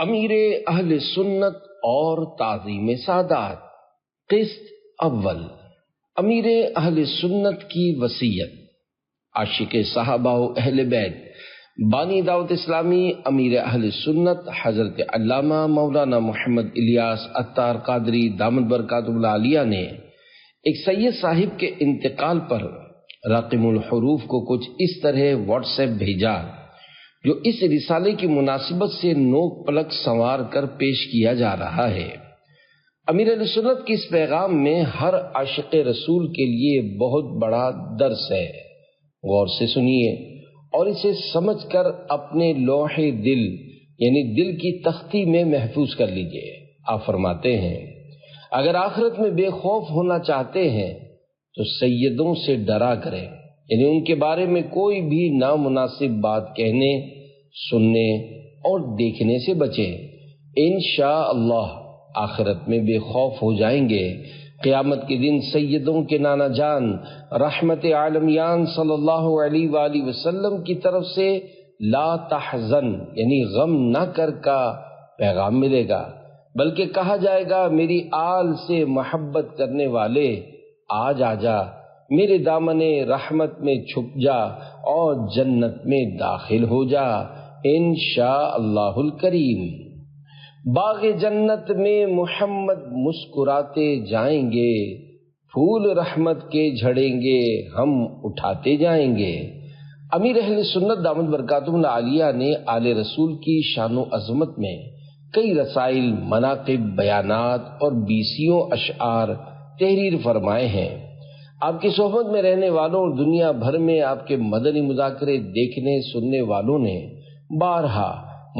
امیر اہل سنت اور تعظیم سادات۔ قسط اول، امیر اہل سنت کی وصیت۔ عاشق صحابہ و اہل بیت، بانی دعوت اسلامی امیر اہل سنت حضرت علامہ مولانا محمد الیاس عطار قادری دامت برکاتہ العالیہ نے ایک سید صاحب کے انتقال پر رقم الحروف کو کچھ اس طرح واٹس ایپ بھیجا جو اس رسالے کی مناسبت سے نوک پلک سنوار کر پیش کیا جا رہا ہے۔ امیر اہل سنت کی اس پیغام میں ہر عاشق رسول کے لیے بہت بڑا درس ہے، غور سے سنیے اور اسے سمجھ کر اپنے لوح دل یعنی دل کی تختی میں محفوظ کر لیجئے۔ آپ فرماتے ہیں، اگر آخرت میں بے خوف ہونا چاہتے ہیں تو سیدوں سے ڈرا کریں، یعنی ان کے بارے میں کوئی بھی نامناسب بات کہنے، سننے اور دیکھنے سے بچیں۔ انشاءاللہ آخرت میں بے خوف ہو جائیں گے۔ قیامت کے دن سیدوں کے نانا جان رحمت عالمیان صلی اللہ علیہ وآلہ وسلم کی طرف سے لا تحزن یعنی غم نہ کر کا پیغام ملے گا، بلکہ کہا جائے گا میری آل سے محبت کرنے والے آج آ جا، میرے دامن رحمت میں چھپ جا اور جنت میں داخل ہو جا انشاءاللہ الکریم۔ باغ جنت میں محمد مسکراتے جائیں گے، پھول رحمت کے جھڑیں گے، ہم اٹھاتے جائیں گے۔ امیر اہل سنت دامت برکاتہ العالیہ نے آل رسول کی شان و عظمت میں کئی رسائل، مناقب، بیانات اور بیسیوں اشعار تحریر فرمائے ہیں۔ آپ کی صحبت میں رہنے والوں اور دنیا بھر میں آپ کے مدنی مذاکرے دیکھنے سننے والوں نے بارہا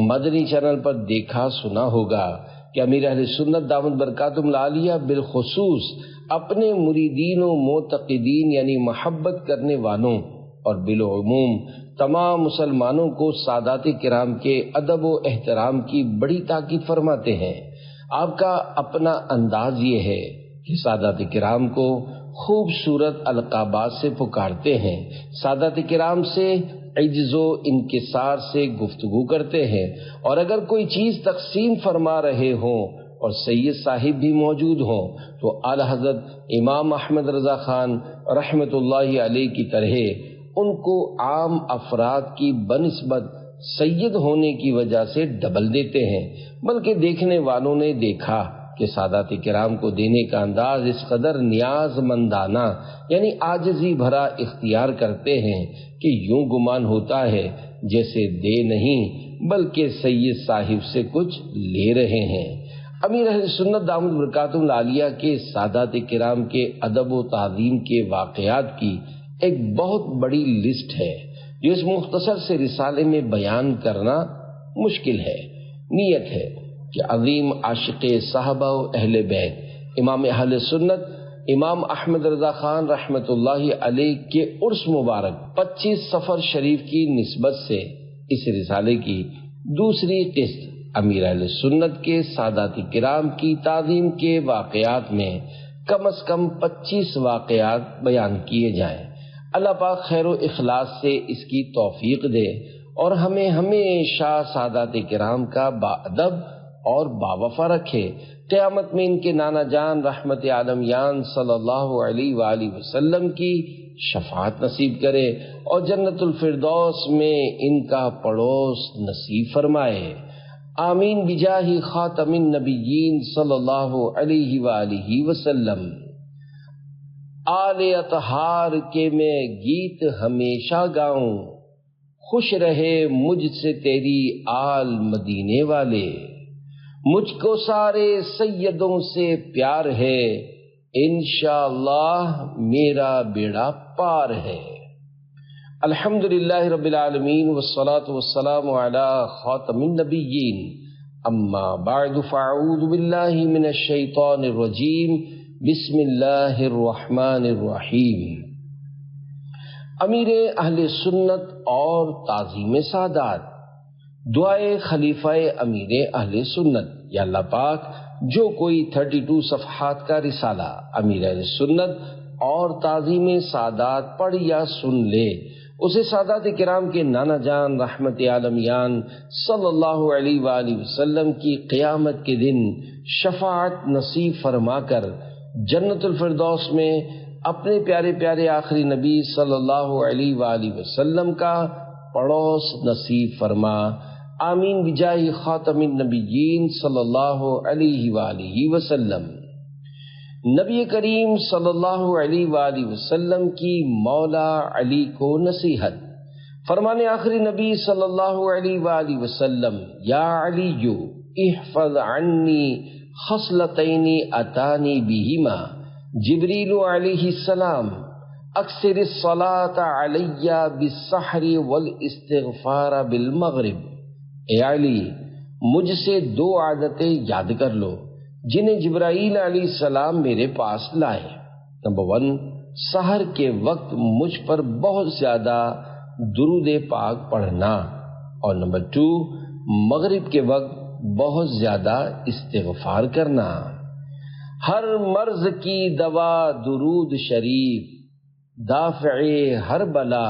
مدنی چینل پر دیکھا سنا ہوگا کہ امیر اہل سنت دامت برکاتہ العالیہ بالخصوص اپنے مریدین و معتقدین یعنی محبت کرنے والوں اور بالعموم تمام مسلمانوں کو سادات کرام کے ادب و احترام کی بڑی تاکید فرماتے ہیں۔ آپ کا اپنا انداز یہ ہے کہ سادات کرام کو خوبصورت القابات سے پکارتے ہیں، سادات کرام سے عجز و انکسار سے گفتگو کرتے ہیں، اور اگر کوئی چیز تقسیم فرما رہے ہوں اور سید صاحب بھی موجود ہوں تو اعلی حضرت امام احمد رضا خان رحمت اللہ علیہ کی طرح ان کو عام افراد کی بنسبت سید ہونے کی وجہ سے ڈبل دیتے ہیں، بلکہ دیکھنے والوں نے دیکھا کہ سادات کرام کو دینے کا انداز اس قدر نیاز مندانہ یعنی عاجزی بھرا اختیار کرتے ہیں کہ یوں گمان ہوتا ہے جیسے دے نہیں بلکہ سید صاحب سے کچھ لے رہے ہیں۔ امیر اہل سنت دامت برکاتہ العالیہ کے سادات کرام کے ادب و تعظیم کے واقعات کی ایک بہت بڑی لسٹ ہے جو اس مختصر سے رسالے میں بیان کرنا مشکل ہے۔ نیت ہے کہ عظیم عاشق صحابہ و اہل بیت امام اہل سنت امام احمد رضا خان رحمت اللہ علیہ کے عرس مبارک 25 صفر شریف کی نسبت سے اس رسالے کی دوسری قسط امیر اہل سنت کے سادات کرام کی تعظیم کے واقعات میں کم از کم 25 واقعات بیان کیے جائیں۔ اللہ پاک خیر و اخلاص سے اس کی توفیق دے اور ہمیں ہمیشہ سادات کرام کا باادب اور باوفا رکھے، قیامت میں ان کے نانا جان رحمت عالمیان صلی اللہ علیہ وآلہ وسلم کی شفاعت نصیب کرے اور جنت الفردوس میں ان کا پڑوس نصیب فرمائے، آمین بجاہ خاتم النبیین صلی اللہ علیہ وآلہ وسلم۔ آل اطہار کے میں گیت ہمیشہ گاؤں، خوش رہے مجھ سے تیری آل مدینے والے، مجھ کو سارے سیدوں سے پیار ہے، انشاءاللہ میرا بیڑا پار ہے۔ الحمدللہ رب العالمین والصلاة والسلام علی خاتم النبیین، اما بعد فاعوذ باللہ من الشیطان الرجیم، بسم اللہ الرحمن الرحیم۔ امیر اہل سنت اور تعظیم سادات۔ دعائے خلیفہ امیر اہل سنت۔ یا اللہ پاک جو کوئی 32 صفحات کا رسالہ امیر اہل سنت اور تعظیم سادات پڑھ یا سن لے اسے سادات کرام کے نانا جان رحمت عالمیان صلی اللہ علیہ وآلہ وسلم کی قیامت کے دن شفاعت نصیب فرما کر جنت الفردوس میں اپنے پیارے پیارے آخری نبی صلی اللہ علیہ وآلہ وسلم کا پڑوس نصیب فرما، آمین بجاہ خاتم النبیین صلی اللہ علیہ وآلہ وسلم۔ نبی کریم صلی اللہ علیہ وآلہ وسلم کی مولا علی کو نصیحت، فرمانے آخری نبی صلی اللہ علیہ وآلہ وسلم، یا علی احفظ عنی خصلتین اتانی بہما جبریل علیہ السلام، اکثر الصلاۃ علی بالسحر والاستغفار بالمغرب۔ اے علی، مجھ سے دو عادتیں یاد کر لو جنہیں جبرائیل علیہ السلام میرے پاس لائے۔ نمبر 1، سحر کے وقت مجھ پر بہت زیادہ درود پاک پڑھنا، اور نمبر 2، مغرب کے وقت بہت زیادہ استغفار کرنا۔ ہر مرض کی دوا درود شریف، دافع ہر بلا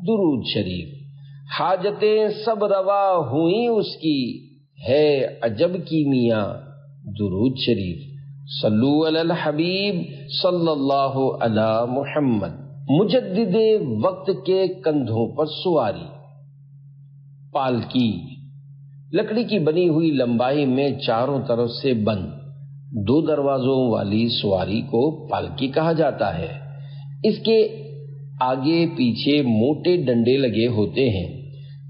درود شریف، حاجتیں سب روا ہوئیں اس کی، ہے عجب کی میاں درود شریف۔ صلو علی الحبیب صلی اللہ علی محمد۔ مجدد وقت کے کندھوں پر سواری، پالکی، لکڑی کی بنی ہوئی لمبائی میں چاروں طرف سے بند 2 دروازوں والی سواری کو پالکی کہا جاتا ہے۔ اس کے آگے پیچھے موٹے ڈنڈے لگے ہوتے ہیں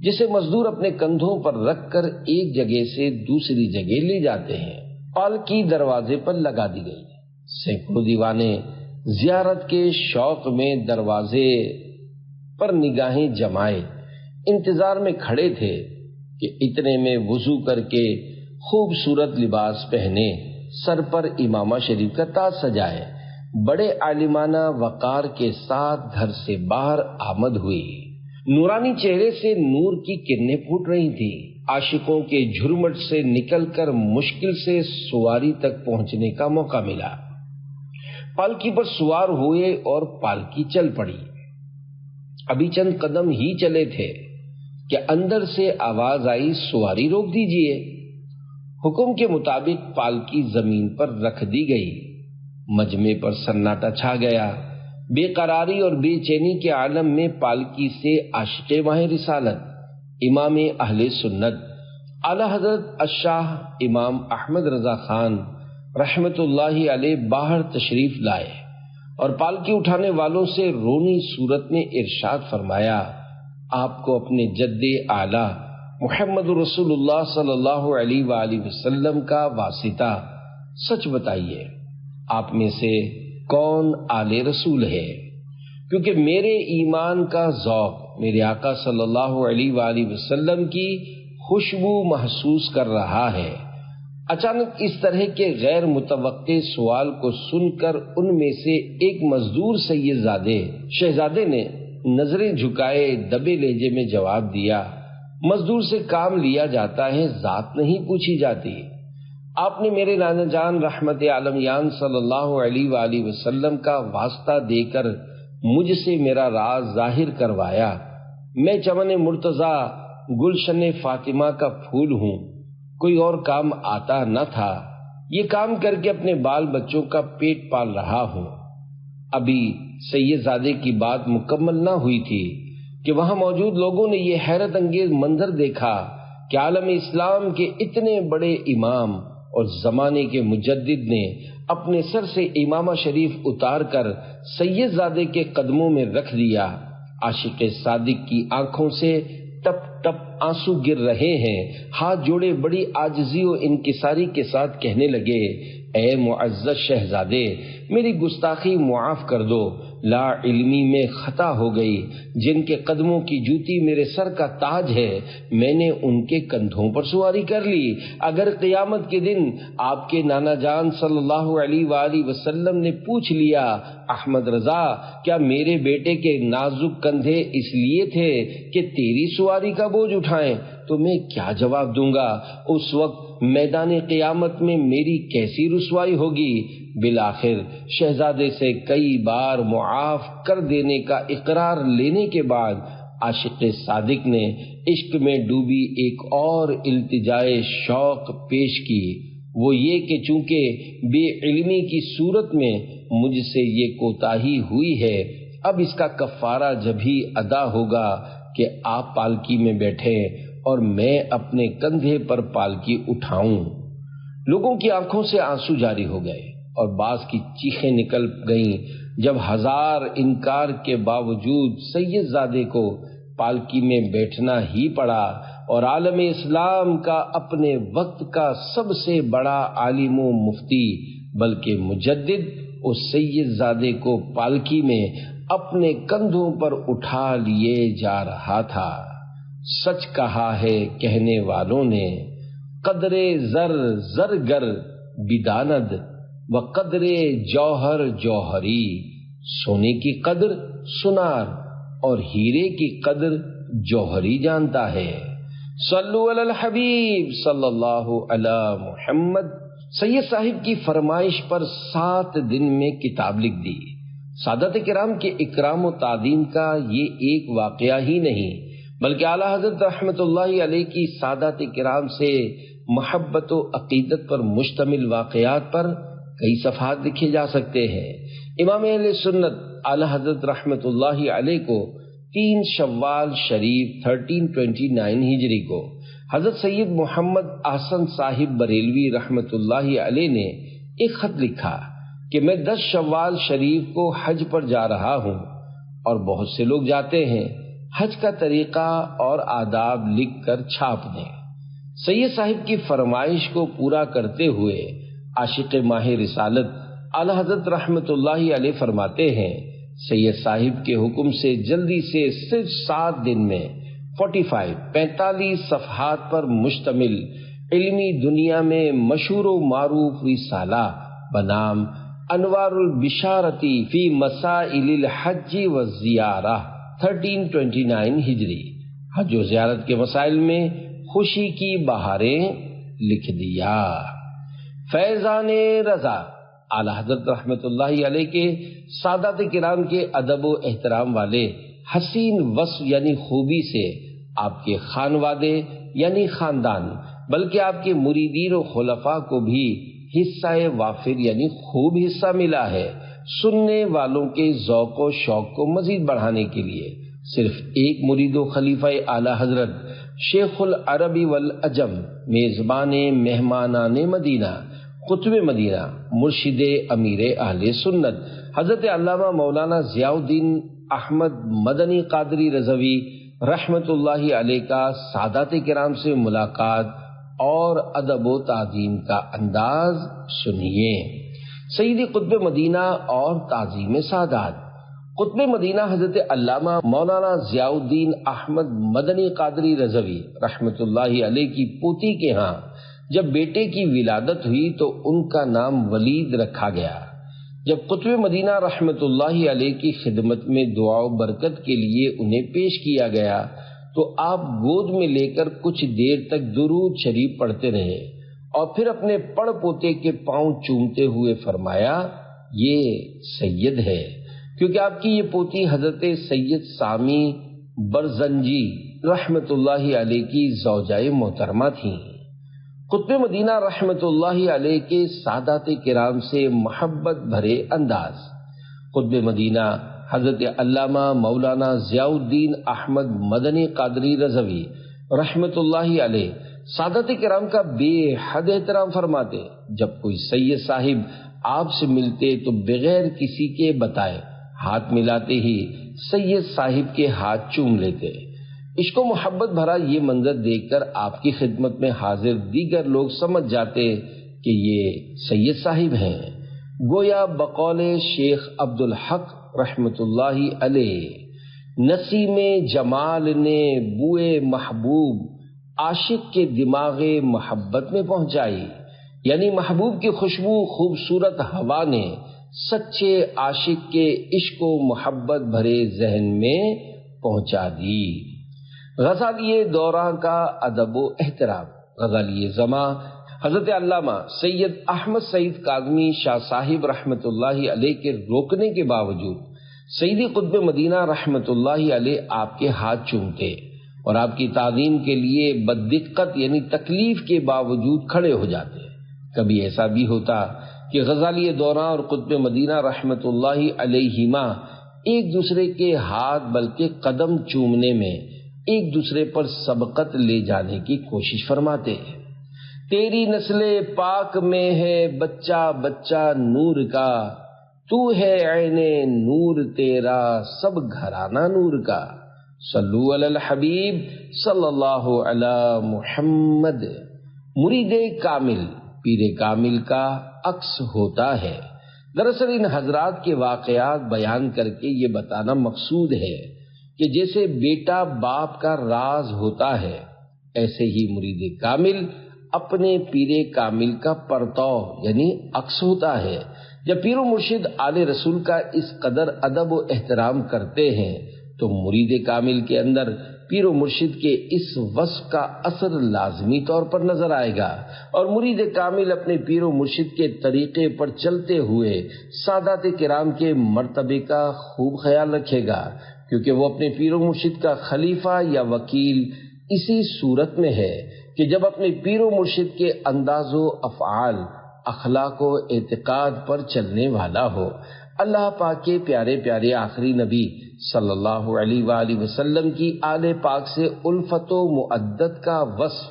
جسے مزدور اپنے کندھوں پر رکھ کر ایک جگہ سے دوسری جگہ لے جاتے ہیں۔ پالکی دروازے پر لگا دی گئی، سینکڑوں دیوانے زیارت کے شوق میں دروازے پر نگاہیں جمائے انتظار میں کھڑے تھے کہ اتنے میں وضو کر کے خوبصورت لباس پہنے، سر پر امامہ شریف کا تاج سجائے، بڑے عالمانہ وقار کے ساتھ گھر سے باہر آمد ہوئی۔ نورانی چہرے سے نور کی کرنیں پھوٹ رہی تھی۔ عاشقوں کے جھرمٹ سے نکل کر مشکل سے سواری تک پہنچنے کا موقع ملا۔ پالکی پر سوار ہوئے اور پالکی چل پڑی۔ ابھی چند قدم ہی چلے تھے کہ اندر سے آواز آئی، سواری روک دیجئے۔ حکم کے مطابق پالکی زمین پر رکھ دی گئی۔ مجمع پر سناٹا چھا گیا۔ بے قراری اور بے چینی کے عالم میں پالکی سے عاشق ماہ رسالت، امام اہل سنت، اعلی حضرت الشاہ امام احمد رضا خان رحمت اللہ علیہ باہر تشریف لائے اور پالکی اٹھانے والوں سے رونی صورت میں ارشاد فرمایا، آپ کو اپنے جد اعلی محمد رسول اللہ صلی اللہ علیہ وآلہ وسلم کا واسطہ سچ بتائیے، آپ میں سے کون آل رسول ہے؟ کیونکہ میرے ایمان کا ذوق میرے آقا صلی اللہ علیہ وآلہ وسلم کی خوشبو محسوس کر رہا ہے۔ اچانک اس طرح کے غیر متوقع سوال کو سن کر ان میں سے ایک مزدور سید زادے شہزادے نے نظریں جھکائے دبے لہجے میں جواب دیا، مزدور سے کام لیا جاتا ہے، ذات نہیں پوچھی جاتی۔ آپ نے میرے نانا جان رحمت عالمیان صلی اللہ علیہ وآلہ وسلم کا واسطہ دے کر مجھ سے میرا راز ظاہر کروایا۔ میں چمن مرتضیٰ گلشن فاطمہ کا پھول ہوں، کوئی اور کام آتا نہ تھا، یہ کام کر کے اپنے بال بچوں کا پیٹ پال رہا ہوں۔ ابھی سید زادے کی بات مکمل نہ ہوئی تھی کہ وہاں موجود لوگوں نے یہ حیرت انگیز منظر دیکھا کہ عالم اسلام کے اتنے بڑے امام اور زمانے کے مجدد نے اپنے سر سے امامہ شریف اتار کر سید زادے کے قدموں میں رکھ دیا۔ عاشق صادق کی آنکھوں سے ٹپ ٹپ آنسو گر رہے ہیں، ہاتھ جوڑے بڑی عاجزی و انکساری کے ساتھ کہنے لگے، اے معزز شہزادے، میری گستاخی معاف کر دو، لا علمی میں خطا ہو گئی، جن کے قدموں کی جوتی میرے سر کا تاج ہے، میں نے ان کے کندھوں پر سواری کر لی۔ اگر قیامت کے دن آپ کے نانا جان صلی اللہ علیہ وآلہ وسلم نے پوچھ لیا، احمد رضا کیا میرے بیٹے کے نازک کندھے اس لیے تھے کہ تیری سواری کا بوجھ اٹھائیں، تو میں کیا جواب دوں گا؟ اس وقت میدان قیامت میں میری کیسی رسوائی ہوگی؟ بالآخر شہزادے سے کئی بار معاف کر دینے کا اقرار لینے کے بعد عاشق صادق نے عشق میں ڈوبی ایک اور التجائے شوق پیش کی، وہ یہ کہ چونکہ بے علمی کی صورت میں مجھ سے یہ کوتاہی ہوئی ہے، اب اس کا کفارہ جب ہی ادا ہوگا کہ آپ پالکی میں بیٹھے اور میں اپنے کندھے پر پالکی اٹھاؤں۔ لوگوں کی آنکھوں سے آنسو جاری ہو گئے اور بعض کی چیخیں نکل گئیں جب ہزار انکار کے باوجود سید زادے کو پالکی میں بیٹھنا ہی پڑا، اور عالم اسلام کا اپنے وقت کا سب سے بڑا عالم و مفتی بلکہ مجدد اس سید زادے کو پالکی میں اپنے کندھوں پر اٹھا لیے جا رہا تھا۔ سچ کہا ہے کہنے والوں نے، قدر زر زرگر بداند و قدر جوہر جوہری، سونے کی قدر سنار اور ہیرے کی قدر جوہری جانتا ہے۔ صلو علی الحبیب صلی اللہ علی محمد۔ سید صاحب کی فرمائش پر 7 دن میں کتاب لکھ دی۔ سادات کرام کے اکرام و تعظیم کا یہ ایک واقعہ ہی نہیں بلکہ اعلیٰ حضرت رحمت اللہ علیہ کی سادات کرام سے محبت و عقیدت پر مشتمل واقعات پر کئی صفحات لکھے جا سکتے ہیں۔ امام اہل سنت اعلیٰ حضرت رحمت اللہ علیہ کو 3 شوال شریف 1329 ہجری کو حضرت سید محمد احسن صاحب بریلوی رحمت اللہ علیہ نے ایک خط لکھا کہ میں 10 شوال شریف کو حج پر جا رہا ہوں، اور بہت سے لوگ جاتے ہیں، حج کا طریقہ اور آداب لکھ کر چھاپ دیں۔ سید صاحب کی فرمائش کو پورا کرتے ہوئے عاشق ماہ رسالت اعلیٰ حضرت رحمت اللہ علیہ فرماتے ہیں، سید صاحب کے حکم سے جلدی سے صرف 7 دن میں 45 صفحات پر مشتمل علمی دنیا میں مشہور و معروف رسالہ بنام انوار البشارتی فی مسائل الحج والزیارہ 1329 ہجری، حج و زیارت کے مسائل میں خوشی کی بہاریں لکھ دیا۔ فیضان رضا اعلیٰ حضرت رحمت اللہ علیہ کے سادات کرام کے ادب و احترام والے حسین وصف یعنی خوبی سے آپ کے خانوادے یعنی خاندان بلکہ آپ کے مریدین و خلفاء کو بھی حصہ وافر یعنی خوب حصہ ملا ہے۔ سننے والوں کے ذوق و شوق کو مزید بڑھانے کے لیے صرف ایک مرید و خلیفہ اعلیٰ حضرت شیخ العربی والعجم، میزبان مہمانان مدینہ، قطب مدینہ، مرشد امیر اہل سنت حضرت علامہ مولانا ضیاء الدین احمد مدنی قادری رضوی رحمت اللہ علیہ کا سادات کرام سے ملاقات اور ادب و تعظیم کا انداز سنیے۔ سیدی قطب مدینہ اور تعظیم سادات۔ قطب مدینہ حضرت علامہ مولانا ضیاء الدین احمد مدنی قادری رضوی رحمت اللہ علیہ کی پوتی کے ہاں جب بیٹے کی ولادت ہوئی تو ان کا نام ولید رکھا گیا۔ جب قطب مدینہ رحمت اللہ علیہ کی خدمت میں دعا و برکت کے لیے انہیں پیش کیا گیا تو آپ گود میں لے کر کچھ دیر تک درود شریف پڑھتے رہے اور پھر اپنے پڑ پوتے کے پاؤں چومتے ہوئے فرمایا، یہ سید ہے، کیونکہ آپ کی یہ پوتی حضرت سید سامی برزنجی رحمت اللہ علیہ کی زوجائے محترمہ تھیں۔ قطب مدینہ رحمت اللہ علیہ کے سادات کرام سے محبت بھرے انداز۔ قطب مدینہ حضرت علامہ مولانا ضیاء الدین احمد مدنی قادری رضوی رحمت اللہ علیہ سادات کرام کا بے حد احترام فرماتے۔ جب کوئی سید صاحب آپ سے ملتے تو بغیر کسی کے بتائے ہاتھ ملاتے ہی سید صاحب کے ہاتھ چوم لیتے۔ عشق و محبت بھرا یہ منظر دیکھ کر آپ کی خدمت میں حاضر دیگر لوگ سمجھ جاتے کہ یہ سید صاحب ہیں۔ گویا بقول شیخ عبدالحق رحمت اللہ علیہ، نسیم جمال نے بوئے محبوب عاشق کے دماغ محبت میں پہنچائی، یعنی محبوب کی خوشبو خوبصورت ہوا نے سچے عاشق کے عشق و محبت بھرے ذہن میں پہنچا دی۔ غزالیہ دورہ کا ادب و احترام۔ غزالیہ زماں حضرت علامہ سید احمد سعید کاظمی شاہ صاحب رحمت اللہ علیہ کے روکنے کے باوجود سیدی قطب مدینہ رحمت اللہ علیہ آپ کے ہاتھ چومتے اور آپ کی تعظیم کے لیے بددقت یعنی تکلیف کے باوجود کھڑے ہو جاتے۔ کبھی ایسا بھی ہوتا کہ غزالی دوران اور قطب مدینہ رحمت اللہ علیہما ایک دوسرے کے ہاتھ بلکہ قدم چومنے میں ایک دوسرے پر سبقت لے جانے کی کوشش فرماتے۔ تیری نسل پاک میں ہے بچہ بچہ نور کا، تو ہے عین نور تیرا سب گھرانہ نور کا، صلو علی الحبیب صلی اللہ علی محمد۔ مرید کامل پیر کامل کا عکس ہوتا ہے۔ دراصل ان حضرات کے واقعات بیان کر کے یہ بتانا مقصود ہے کہ جیسے بیٹا باپ کا راز ہوتا ہے، ایسے ہی مرید کامل اپنے پیر کامل کا پرتو یعنی عکس ہوتا ہے۔ جب پیر و مرشد آل رسول کا اس قدر ادب و احترام کرتے ہیں تو مرید کامل کے اندر پیر و مرشد کے اس وصف کا اثر لازمی طور پر نظر آئے گا، اور مرید کامل اپنے پیر و مرشد کے طریقے پر چلتے ہوئے سادات کرام کے مرتبے کا خوب خیال رکھے گا، کیونکہ وہ اپنے پیر و مرشد کا خلیفہ یا وکیل اسی صورت میں ہے کہ جب اپنے پیر و مرشد کے انداز و افعال، اخلاق و اعتقاد پر چلنے والا ہو۔ اللہ پاک کے پیارے پیارے آخری نبی صلی اللہ علیہ وآلہ وسلم کی آل پاک سے الفت و مودت کا وصف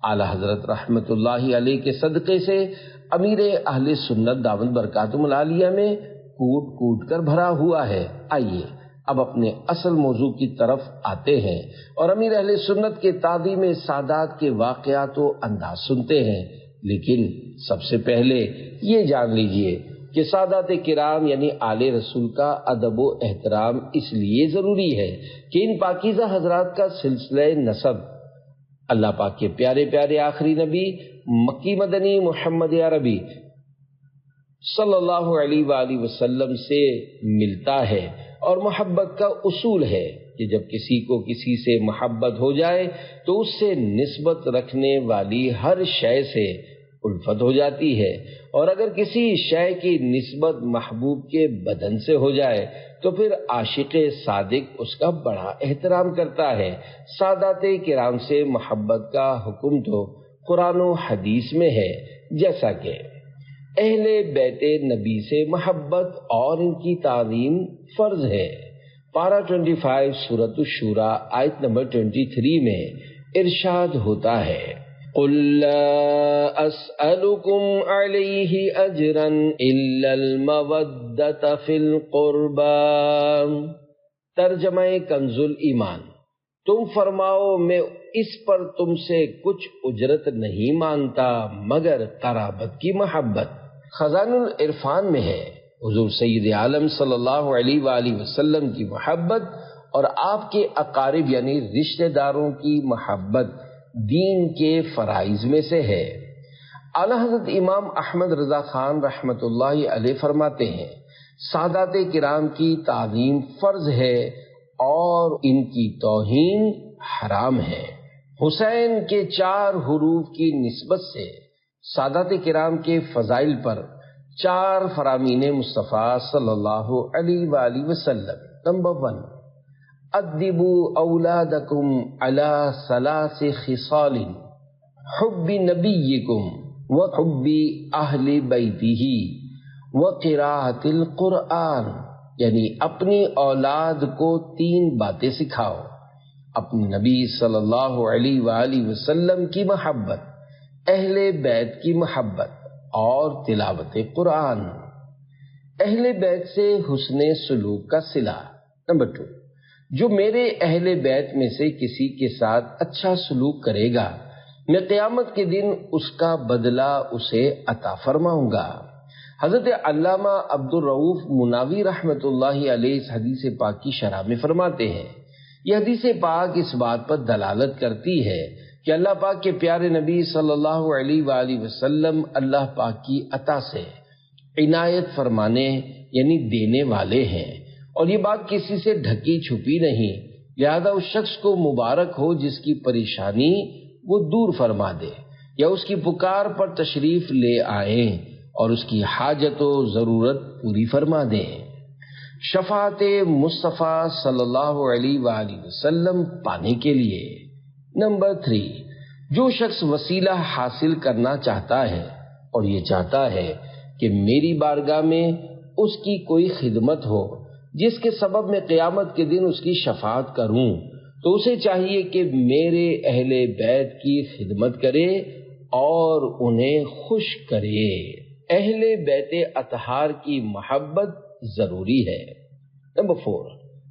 اعلی حضرت رحمت اللہ علیہ کے صدقے سے امیر اہل سنت دامت برکاتہم العالیہ میں کوٹ کوٹ کر بھرا ہوا ہے۔ آئیے اب اپنے اصل موضوع کی طرف آتے ہیں اور امیر اہل سنت کے تعظیم سادات کے واقعات و انداز سنتے ہیں، لیکن سب سے پہلے یہ جان لیجئے کہ سادات کرام یعنی آل رسول کا ادب و احترام اس لیے ضروری ہے کہ ان پاکیزہ حضرات کا سلسلہ نسب اللہ پاک کے پیارے پیارے آخری نبی مکی مدنی محمد عربی صلی اللہ علیہ وآلہ وسلم سے ملتا ہے، اور محبت کا اصول ہے کہ جب کسی کو کسی سے محبت ہو جائے تو اس سے نسبت رکھنے والی ہر شے سے الفت ہو جاتی ہے، اور اگر کسی شے کی نسبت محبوب کے بدن سے ہو جائے تو پھر عاشق صادق اس کا بڑا احترام کرتا ہے۔ سادات کرام سے محبت کا حکم تو قرآن و حدیث میں ہے، جیسا کہ اہل بیت نبی سے محبت اور ان کی تعظیم فرض ہے۔ پارہ 25 سورۃ الشورى آیت نمبر 23 میں ارشاد ہوتا ہے، قُل لَا أَسْأَلُكُمْ عَلَيْهِ أَجْرًا إِلَّا الْمَوَدَّةَ فِي الْقُرْبَى۔ ترجمہ کنز الایمان، تم فرماؤ میں اس پر تم سے کچھ اجرت نہیں مانگتا مگر قرابت کی محبت۔ خزان العرفان میں ہے حضور سید عالم صلی اللہ علیہ وآلہ وسلم کی محبت اور آپ کے اقارب یعنی رشتہ داروں کی محبت دین کے فرائض میں سے ہے۔ اعلی حضرت امام احمد رضا خان رحمت اللہ علیہ فرماتے ہیں، سادات کرام کی تعظیم فرض ہے اور ان کی توہین حرام ہے۔ حسین کے 4 حروف کی نسبت سے سادات کرام کے فضائل پر 4 فرامین مصطفیٰ صلی اللہ علیہ وآلہ وسلم۔ نمبر 1، ادبوا اولادکم علی 3 خصال، حب نبیکم وحب اہل بیتہ وقراءۃ القرآن، یعنی اپنی اولاد کو 3 باتیں سکھاؤ، اپنے نبی صلی اللہ علیہ وآلہ وسلم کی محبت، اہل بیت کی محبت اور تلاوت قرآن۔ اہل بیت سے حسن سلوک کا صلہ۔ نمبر 2، جو میرے اہل بیت میں سے کسی کے ساتھ اچھا سلوک کرے گا میں قیامت کے دن اس کا بدلہ اسے عطا فرماؤں گا۔ حضرت علامہ عبد الرؤف مناوی رحمت اللہ علیہ اس حدیث پاک کی شرح میں فرماتے ہیں، یہ حدیث پاک اس بات پر دلالت کرتی ہے کہ اللہ پاک کے پیارے نبی صلی اللہ علیہ وآلہ وسلم اللہ پاک کی عطا سے عنایت فرمانے یعنی دینے والے ہیں، اور یہ بات کسی سے ڈھکی چھپی نہیں، لہذا اس شخص کو مبارک ہو جس کی پریشانی وہ دور فرما دے یا اس کی پکار پر تشریف لے آئیں اور اس کی حاجت و ضرورت پوری فرما دیں۔ شفاعت مصطفیٰ صلی اللہ علیہ وآلہ وسلم پانے کے لیے۔ نمبر 3، جو شخص وسیلہ حاصل کرنا چاہتا ہے اور یہ چاہتا ہے کہ میری بارگاہ میں اس کی کوئی خدمت ہو جس کے سبب میں قیامت کے دن اس کی شفاعت کروں، تو اسے چاہیے کہ میرے اہل بیت کی خدمت کرے اور انہیں خوش کرے۔ اہل بیت اطہار کی محبت ضروری ہے۔ نمبر 4،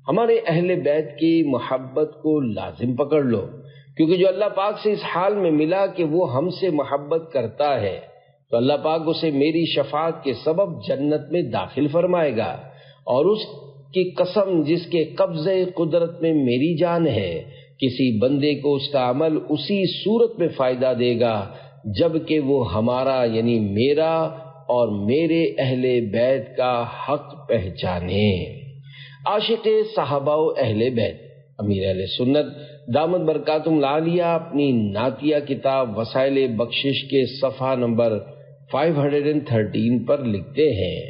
ہمارے اہل بیت کی محبت کو لازم پکڑ لو، کیونکہ جو اللہ پاک سے اس حال میں ملا کہ وہ ہم سے محبت کرتا ہے تو اللہ پاک اسے میری شفاعت کے سبب جنت میں داخل فرمائے گا، اور اس کی قسم جس کے قبضے قدرت میں میری جان ہے، کسی بندے کو اس کا عمل اسی صورت میں فائدہ دے گا جبکہ وہ ہمارا یعنی میرا اور میرے اہل بیت کا حق پہچانے۔ عاشق صحابہ و اہل بیت امیر اہل سنت دامت برکاتہم العالیہ اپنی نعتیہ کتاب وسائل بخشش کے صفحہ نمبر 513 پر لکھتے ہیں،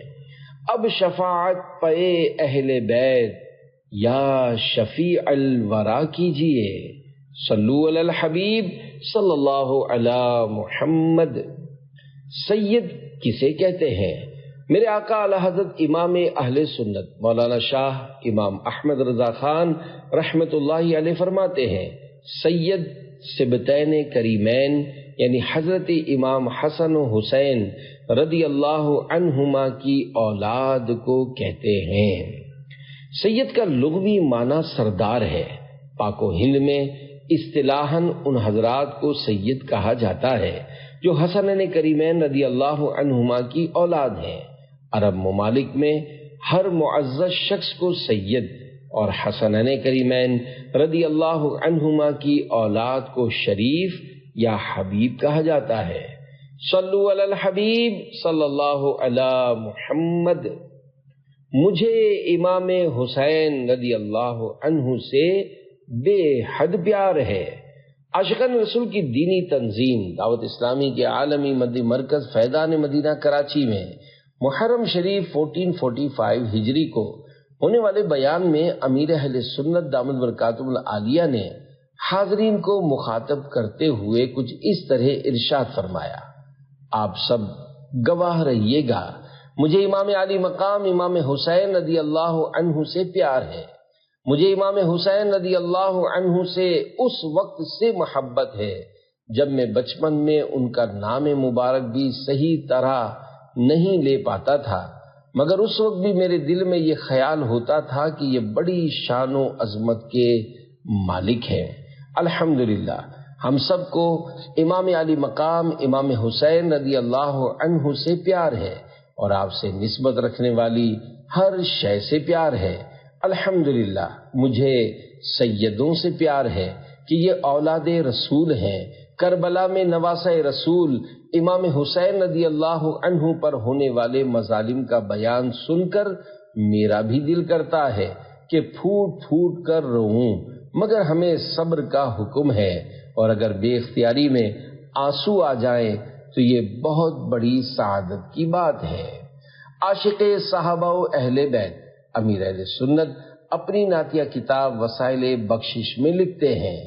اب شفاعت پے اہل بیت یا شفیع الورا کیجئے، صلو علی الحبیب صلی اللہ علی محمد۔ سید کسے کہتے ہیں؟ میرے آقا اعلی حضرت امام اہل سنت مولانا شاہ امام احمد رضا خان رحمت اللہ علیہ فرماتے ہیں، سید سبتین کریمین یعنی حضرت امام حسن و حسین رضی اللہ عنہما کی اولاد کو کہتے ہیں۔ سید کا لغوی معنی سردار ہے۔ پاک و ہند میں اصطلاحاً ان حضرات کو سید کہا جاتا ہے جو حسنین کریمین رضی اللہ عنہما کی اولاد ہیں۔ عرب ممالک میں ہر معزز شخص کو سید اور حسنین کریمین رضی اللہ عنہما کی اولاد کو شریف یا حبیب کہا جاتا ہے۔ صلو علی الحبیب صلی اللہ علی محمد۔ مجھے امام حسین رضی اللہ عنہ سے بے حد پیار ہے۔ عاشقان رسول کی دینی تنظیم دعوت اسلامی کے عالمی مدنی مرکز فیضان مدینہ کراچی میں محرم شریف 1445 ہجری کو ہونے والے بیان میں امیر اہل سنت دامت برکاتہم العالیہ نے حاضرین کو مخاطب کرتے ہوئے کچھ اس طرح ارشاد فرمایا، آپ سب گواہ رہیے گا، مجھے امام علی مقام امام حسین رضی اللہ عنہ سے پیار ہے، مجھے امام حسین رضی اللہ عنہ سے اس وقت سے محبت ہے جب میں بچپن میں ان کا نام مبارک بھی صحیح طرح نہیں لے پاتا تھا، مگر اس وقت بھی میرے دل میں یہ خیال ہوتا تھا کہ یہ بڑی شان و عظمت کے مالک ہیں۔ الحمدللہ ہم سب کو امام علی مقام امام حسین رضی اللہ عنہ سے پیار ہے اور آپ سے نسبت رکھنے والی ہر شے سے پیار ہے۔ الحمدللہ مجھے سیدوں سے پیار ہے کہ یہ اولاد رسول ہیں۔ کربلا میں نواسہ رسول امام حسین رضی اللہ عنہ پر ہونے والے مظالم کا بیان سن کر میرا بھی دل کرتا ہے کہ پھوٹ پھوٹ کر روؤں، مگر ہمیں صبر کا حکم ہے، اور اگر بے اختیاری میں آنسو آ جائیں تو یہ بہت بڑی سعادت کی بات ہے۔ عاشق صحابہ و اہل بیت امیر اہل سنت اپنی نعتیہ کتاب وسائل بخشش میں لکھتے ہیں،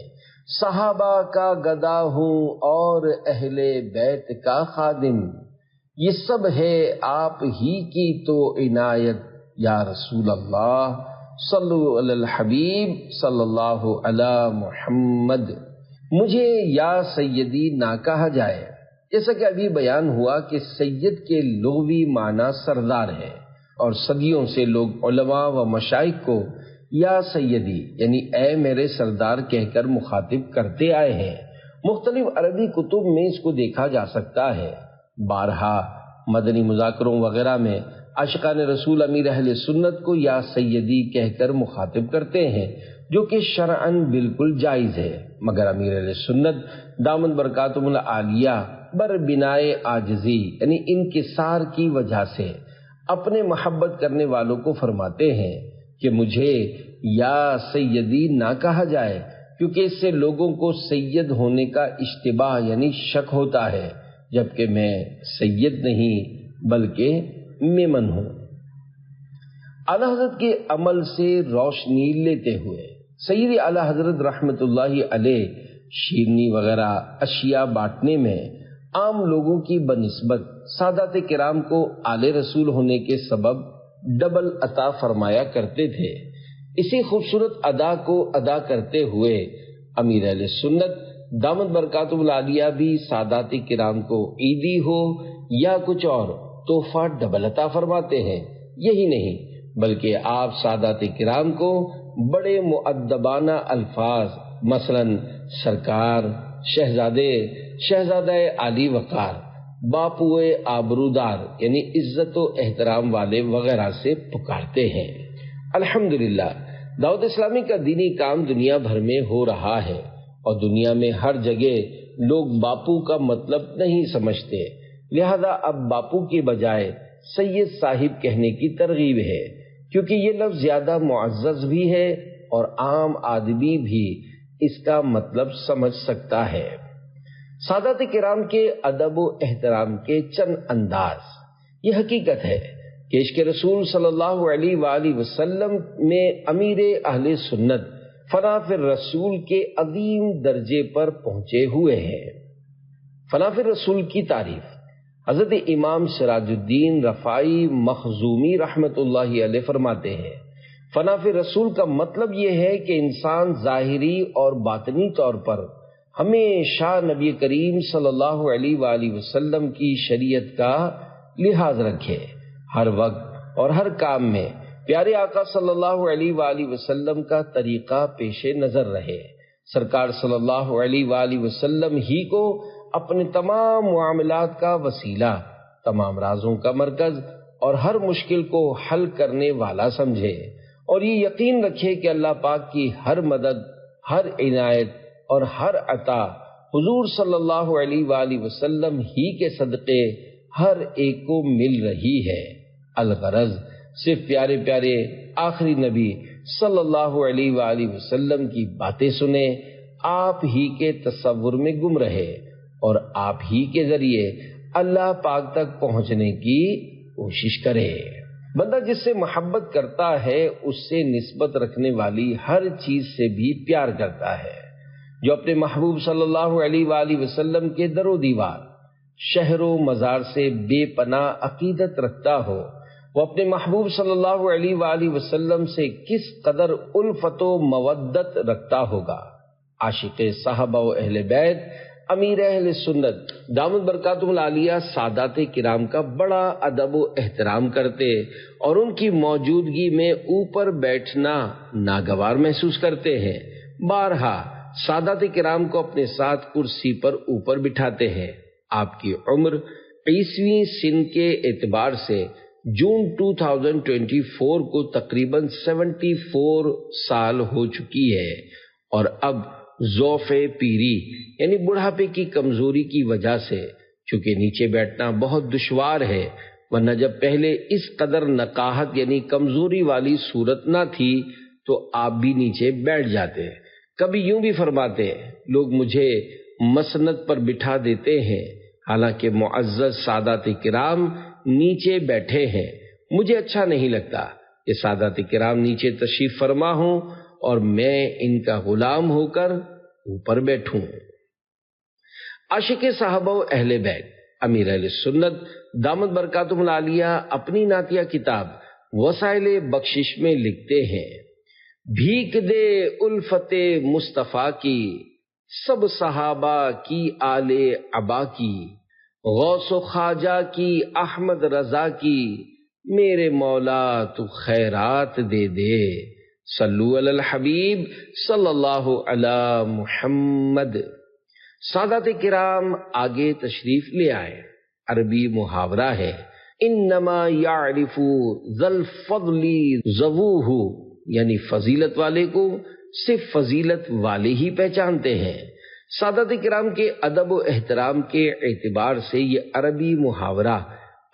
صحابہ کا گدا ہوں اور اہل بیت کا خادم، یہ سب ہے آپ ہی کی تو عنایت یا رسول اللہ، صلو علی الحبیب صلی اللہ علی محمد۔ مجھے یا سیدی نہ کہا جائے، جیسا کہ ابھی بیان ہوا کہ سید کے لغوی معنی سردار ہے، اور صدیوں سے لوگ علماء و مشائخ کو یا سیدی یعنی اے میرے سردار کہہ کر مخاطب کرتے آئے ہیں۔ مختلف عربی کتب میں اس کو دیکھا جا سکتا ہے۔ بارہا مدنی مذاکروں وغیرہ میں عاشقان رسول امیر اہل سنت کو یا سیدی کہہ کر مخاطب کرتے ہیں، جو کہ شرعاً بالکل جائز ہے، مگر امیر اہل سنت دامت برکاتہم العالیہ بر بنائے عاجزی یعنی انکسار کی وجہ سے اپنے محبت کرنے والوں کو فرماتے ہیں کہ مجھے یا سیدی نہ کہا جائے، کیونکہ اس سے لوگوں کو سید ہونے کا اشتباہ یعنی شک ہوتا ہے، جبکہ میں سید نہیں بلکہ میمن ہوں۔ اعلی حضرت کے عمل سے روشنی لیتے ہوئے سید اعلی حضرت رحمت اللہ علیہ شیرنی وغیرہ اشیاء بانٹنے میں عام لوگوں کی بنسبت سادات کرام کو آل رسول ہونے کے سبب ڈبل عطا فرمایا کرتے تھے۔ اسی خوبصورت ادا کو ادا کرتے ہوئے امیر اہل سنت دامت برکاتہ العالیہ بھی سادات کرام کو عیدی ہو یا کچھ اور تحفہ ڈبل عطا فرماتے ہیں۔ یہی نہیں بلکہ آپ سادات کرام کو بڑے مؤدبانہ الفاظ مثلا سرکار، شہزادے، شہزادہ عالی وقار، باپوئے آبرودار یعنی عزت و احترام والے وغیرہ سے پکارتے ہیں۔ الحمدللہ دعوت اسلامی کا دینی کام دنیا بھر میں ہو رہا ہے اور دنیا میں ہر جگہ لوگ باپو کا مطلب نہیں سمجھتے، لہذا اب باپو کے بجائے سید صاحب کہنے کی ترغیب ہے، کیونکہ یہ لفظ زیادہ معزز بھی ہے اور عام آدمی بھی اس کا مطلب سمجھ سکتا ہے۔ سادات کرام کے ادب و احترام کے چند انداز۔ یہ حقیقت ہے کہ عشق رسول صلی اللہ علیہ وآلہ وسلم میں امیر اہل سنت فنا فی الرسول کے عظیم درجے پر پہنچے ہوئے ہیں۔ فنا فی الرسول کی تعریف حضرت امام سراج الدین رفاعی مخزومی رحمت اللہ علیہ فرماتے ہیں، فنا فی الرسول کا مطلب یہ ہے کہ انسان ظاہری اور باطنی طور پر ہمیشہ نبی کریم صلی اللہ علیہ وآلہ وسلم کی شریعت کا لحاظ رکھے، ہر وقت اور ہر کام میں پیارے آقا صلی اللہ علیہ وآلہ وسلم کا طریقہ پیش نظر رہے، سرکار صلی اللہ علیہ وآلہ وسلم ہی کو اپنے تمام معاملات کا وسیلہ، تمام رازوں کا مرکز اور ہر مشکل کو حل کرنے والا سمجھے، اور یہ یقین رکھے کہ اللہ پاک کی ہر مدد، ہر عنایت اور ہر عطا حضور صلی اللہ علیہ وآلہ وسلم ہی کے صدقے ہر ایک کو مل رہی ہے۔ الغرض صرف پیارے پیارے آخری نبی صلی اللہ علیہ وآلہ وسلم کی باتیں سنیں، آپ ہی کے تصور میں گم رہے اور آپ ہی کے ذریعے اللہ پاک تک پہنچنے کی کوشش کرے۔ بندہ جس سے محبت کرتا ہے اس سے نسبت رکھنے والی ہر چیز سے بھی پیار کرتا ہے۔ جو اپنے محبوب صلی اللہ علیہ وآلہ وسلم کے در و دیوار، شہر و مزار سے بے پناہ عقیدت رکھتا ہو، وہ اپنے محبوب صلی اللہ علیہ وآلہ وسلم سے کس قدر الفت و مودت رکھتا ہوگا۔ عاشق صحابہ و اہل بیت امیر اہل سنت دامت برکاتہ العالیہ سادات کرام کا بڑا ادب و احترام کرتے اور ان کی موجودگی میں اوپر بیٹھنا ناگوار محسوس کرتے ہیں۔ بارہا سادات کرام کو اپنے ساتھ کرسی پر اوپر بٹھاتے ہیں۔ آپ کی عمر عیسوی سن کے اعتبار سے جون 2024 کو تقریباً 74 سال ہو چکی ہے، اور اب ضعف پیری یعنی بڑھاپے کی کمزوری کی وجہ سے چونکہ نیچے بیٹھنا بہت دشوار ہے، ورنہ جب پہلے اس قدر نقاہت یعنی کمزوری والی صورت نہ تھی تو آپ بھی نیچے بیٹھ جاتے۔ کبھی یوں بھی فرماتے، لوگ مجھے مسند پر بٹھا دیتے ہیں، حالانکہ معزز سادات کرام نیچے بیٹھے ہیں، مجھے اچھا نہیں لگتا کہ سادات کرام نیچے تشریف فرما ہوں اور میں ان کا غلام ہو کر اوپر بیٹھوں۔ عاشق صحابہ و اہل بیت امیر اہل سنت دامت برکاتہ العالیہ اپنی نعتیہ کتاب وسائل بخشش میں لکھتے ہیں، بھیک دے الفت مصطفیٰ کی سب صحابہ کی آل عبا کی، غوث و خواجہ کی احمد رضا کی، میرے مولا تو خیرات دے دے، صلو علی الحبیب صلی اللہ علی محمد۔ سادات کرام آگے تشریف لے آئے۔ عربی محاورہ ہے، انما یعرف ذا الفضل ذووہ، یعنی فضیلت والے کو صرف فضیلت والے ہی پہچانتے ہیں۔ سادات کرام کے ادب و احترام کے اعتبار سے یہ عربی محاورہ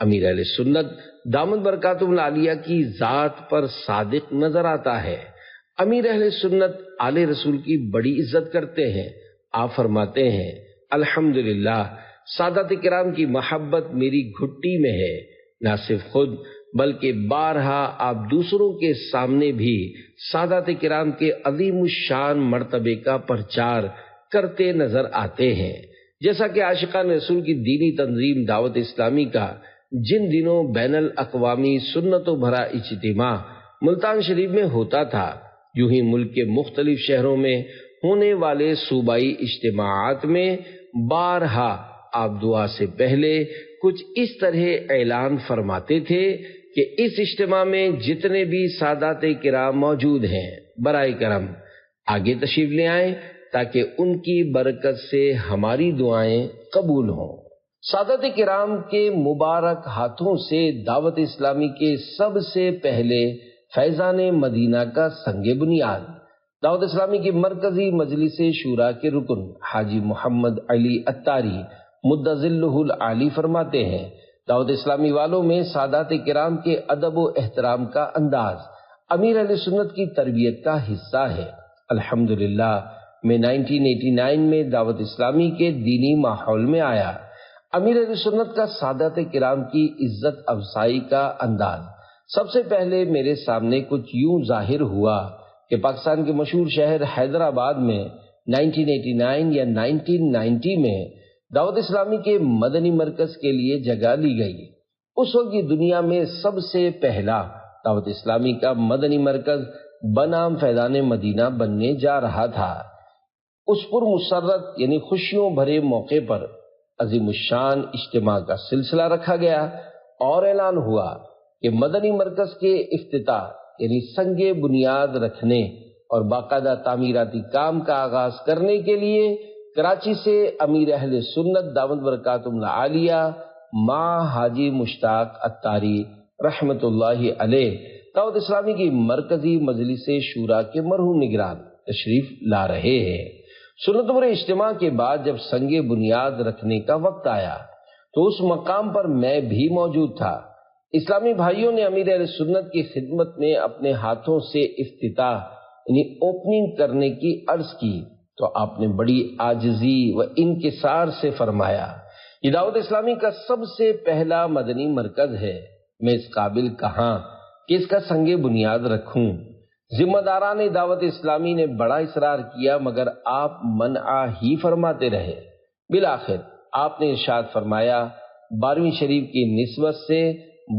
امیر اہل سنت دامت برکاتہ العالیہ کی ذات پر صادق نظر آتا ہے۔ امیر اہل سنت آل رسول کی بڑی عزت کرتے ہیں۔ آپ فرماتے ہیں، الحمدللہ سادات کرام کی محبت میری گھٹی میں ہے، نہ صرف خود بلکہ بارہا آپ دوسروں کے سامنے بھی سادات کرام کے عظیم الشان مرتبے کا پرچار کرتے نظر آتے ہیں، جیسا کہ عاشقان رسول کی دینی تنظیم دعوت اسلامی کا جن دنوں بین الاقوامی سنتوں بھرا اجتماع ملتان شریف میں ہوتا تھا، یوں ہی ملک کے مختلف شہروں میں ہونے والے صوبائی اجتماعات میں بارہا آپ دعا سے پہلے کچھ اس طرح اعلان فرماتے تھے کہ اس اجتماع میں جتنے بھی سادات کرام موجود ہیں برائے کرم آگے تشریف لے آئیں تاکہ ان کی برکت سے ہماری دعائیں قبول ہوں۔ سادات کرام کے مبارک ہاتھوں سے دعوت اسلامی کے سب سے پہلے فیضان مدینہ کا سنگ بنیاد دعوت اسلامی کی مرکزی مجلس شورا کے رکن حاجی محمد علی اتاری مدظلہ العالی فرماتے ہیں، دعوت اسلامی والوں میں سادات کرام کے ادب و احترام کا انداز امیر اہل سنت کی تربیت کا حصہ ہے۔ الحمدللہ میں 1989 میں دعوت اسلامی کے دینی ماحول میں آیا۔ امیر اہل سنت کا سادات کرام کی عزت افزائی کا انداز سب سے پہلے میرے سامنے کچھ یوں ظاہر ہوا کہ پاکستان کے مشہور شہر حیدرآباد میں 1989 یا 1990 میں دعوت اسلامی کے مدنی مرکز کے لیے جگہ لی گئی۔ اس وقت کی دنیا میں سب سے پہلا دعوت اسلامی کا مدنی مرکز بنام فیضان مدینہ بننے جا رہا تھا۔ اس پر مسرت یعنی خوشیوں بھرے موقع پر عظیم الشان اجتماع کا سلسلہ رکھا گیا اور اعلان ہوا کہ مدنی مرکز کے افتتاح یعنی سنگ بنیاد رکھنے اور باقاعدہ تعمیراتی کام کا آغاز کرنے کے لیے کراچی سے امیر اہل سنت دامت برکاتہم العالیہ ماں حاجی مشتاق اتاری رحمت اللہ علیہ دعوت اسلامی کی مرکزی مجلس شورا کے مرحوم نگران تشریف لا رہے ہیں۔ سنتوں پر اجتماع کے بعد جب سنگ بنیاد رکھنے کا وقت آیا تو اس مقام پر میں بھی موجود تھا۔ اسلامی بھائیوں نے امیر اہل سنت کی خدمت میں اپنے ہاتھوں سے افتتاح یعنی اوپننگ کرنے کی عرض کی تو آپ نے بڑی عاجزی و انکسار سے فرمایا، یہ دعوت اسلامی کا سب سے پہلا مدنی مرکز ہے، میں اس قابل کہاں کہ اس کا سنگ بنیاد رکھوں۔ ذمہ داران دعوت اسلامی نے بڑا اصرار کیا مگر آپ منع ہی فرماتے رہے۔ بالآخر آپ نے ارشاد فرمایا 12ویں شریف کی نسبت سے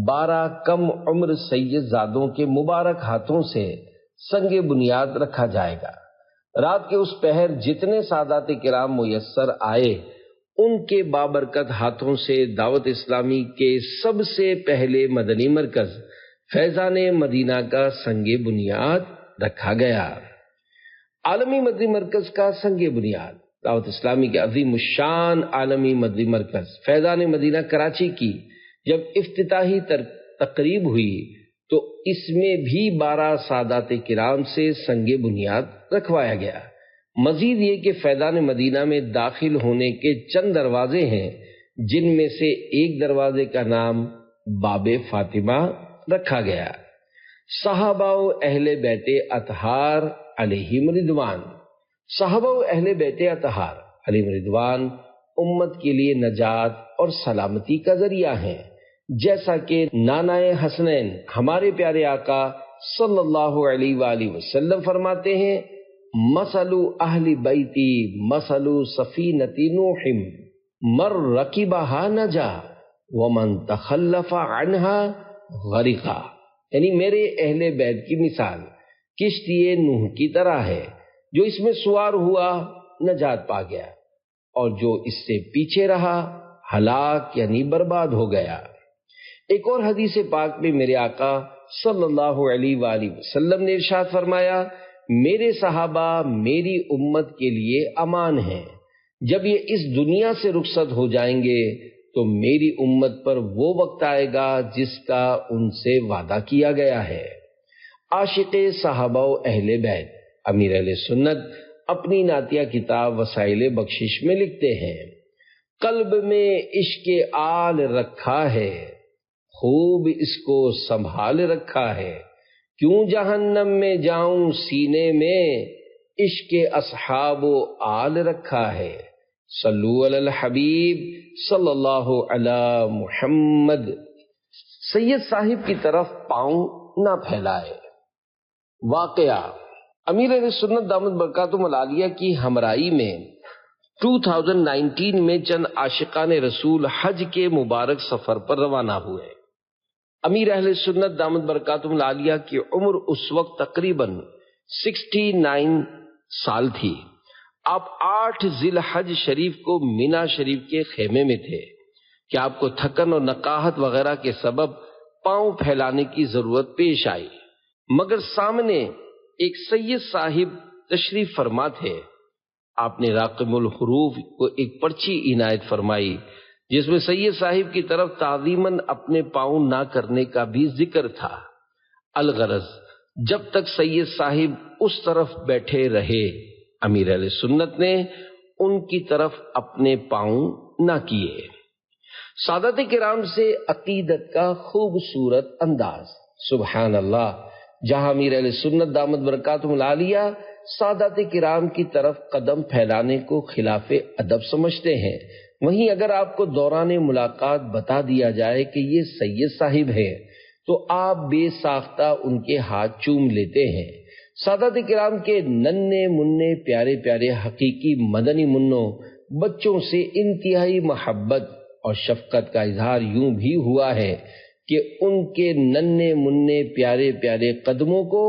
12 کم عمر سید زادوں کے مبارک ہاتھوں سے سنگ بنیاد رکھا جائے گا۔ رات کے اس پہر جتنے سادات کرام میسر آئے ان کے بابرکت ہاتھوں سے دعوت اسلامی کے سب سے پہلے مدنی مرکز فیضان مدینہ کا سنگ بنیاد رکھا گیا۔ عالمی مدنی مرکز کا سنگ بنیاد دعوت اسلامی کے عظیم الشان عالمی مدنی مرکز فیضان مدینہ کراچی کی جب افتتاحی تقریب ہوئی تو اس میں بھی 12 سادات کرام سے سنگ بنیاد رکھوایا گیا۔ مزید یہ کہ فیضان مدینہ میں داخل ہونے کے چند دروازے ہیں جن میں سے ایک دروازے کا نام باب فاطمہ رکھا گیا۔ صحابہ و اہل بیت اطہار علیہم رضوان، صحابہ و اہل بیت اطہار علیہم رضوان امت کے لیے نجات اور سلامتی کا ذریعہ ہیں، جیسا کہ نانائے حسنین ہمارے پیارے آقا صلی اللہ علیہ وآلہ وسلم فرماتے ہیں، مثل اہل بیتی مثل سفینۃ نوح من رکبہا نجا ومن تخلف عنہا غرقا، یعنی میرے اہل بیت کی مثال کشتی نوح کی طرح ہے، جو اس میں سوار ہوا نجات پا گیا اور جو اس سے پیچھے رہا ہلاک یعنی برباد ہو گیا۔ ایک اور حدیث پاک میں میرے آقا صلی اللہ علیہ وآلہ وسلم نے ارشاد فرمایا، میرے صحابہ میری امت کے لیے امان ہیں، جب یہ اس دنیا سے رخصت ہو جائیں گے تو میری امت پر وہ وقت آئے گا جس کا ان سے وعدہ کیا گیا ہے۔ عاشق صحابہ و اہل بیت امیر اہل سنت اپنی نعتیہ کتاب وسائل بخشش میں لکھتے ہیں، قلب میں عشق آل رکھا ہے، خوب اس کو سنبھال رکھا ہے، کیوں جہنم میں جاؤں سینے میں، عشق اصحاب و آل رکھا ہے۔ صلو علی الحبیب صلی اللہ علی محمد سید صاحب کی طرف پاؤں نہ پھیلائے۔ واقعہ امیر اہل سنت دامت برکاتہم العالیہ کی ہمراہی میں 2019 میں چند عاشقان رسول حج کے مبارک سفر پر روانہ ہوئے۔ امیر اہل سنت دامت برکاتہم العالیہ کی عمر اس وقت تقریباً 69 سال تھی۔ آپ 8 ذی الحج شریف کو مینا شریف کے خیمے میں تھے کہ آپ کو تھکن اور نقاہت وغیرہ کے سبب پاؤں پھیلانے کی ضرورت پیش آئی، مگر سامنے ایک سید صاحب تشریف فرما تھے۔ آپ نے راقم الحروف کو ایک پرچی عنایت فرمائی جس میں سید صاحب کی طرف تعظیماً اپنے پاؤں نہ کرنے کا بھی ذکر تھا۔ الغرض جب تک سید صاحب اس طرف بیٹھے رہے، امیر اہل سنت نے ان کی طرف اپنے پاؤں نہ کیے۔ سادات کرام سے عقیدت کا خوبصورت انداز، سبحان اللہ۔ جہاں امیر اہل سنت دامت برکاتہم العالیہ سادات کرام کی طرف قدم پھیلانے کو خلاف ادب سمجھتے ہیں، وہیں اگر آپ کو دوران ملاقات بتا دیا جائے کہ یہ سید صاحب ہے تو آپ بے ساختہ ان کے ہاتھ چوم لیتے ہیں۔ سادات کرام کے ننھے مننے پیارے پیارے حقیقی مدنی منوں بچوں سے انتہائی محبت اور شفقت کا اظہار یوں بھی ہوا ہے کہ ان کے ننھے مننے پیارے پیارے قدموں کو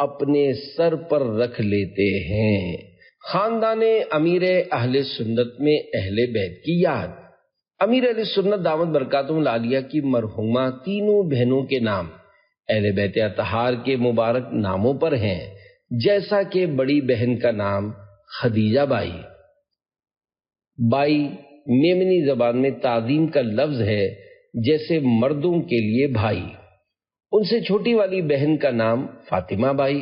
اپنے سر پر رکھ لیتے ہیں۔ خاندان امیر اہل سنت میں اہل بیت کی یاد۔ امیر اہل سنت دامت برکاتہم العالیہ کی مرحومہ تینوں بہنوں کے نام اہل بیت اطہار کے مبارک ناموں پر ہیں، جیسا کہ بڑی بہن کا نام خدیجہ بائی۔ بائی میمنی زبان میں تعظیم کا لفظ ہے، جیسے مردوں کے لیے بھائی۔ ان سے چھوٹی والی بہن کا نام فاطمہ بائی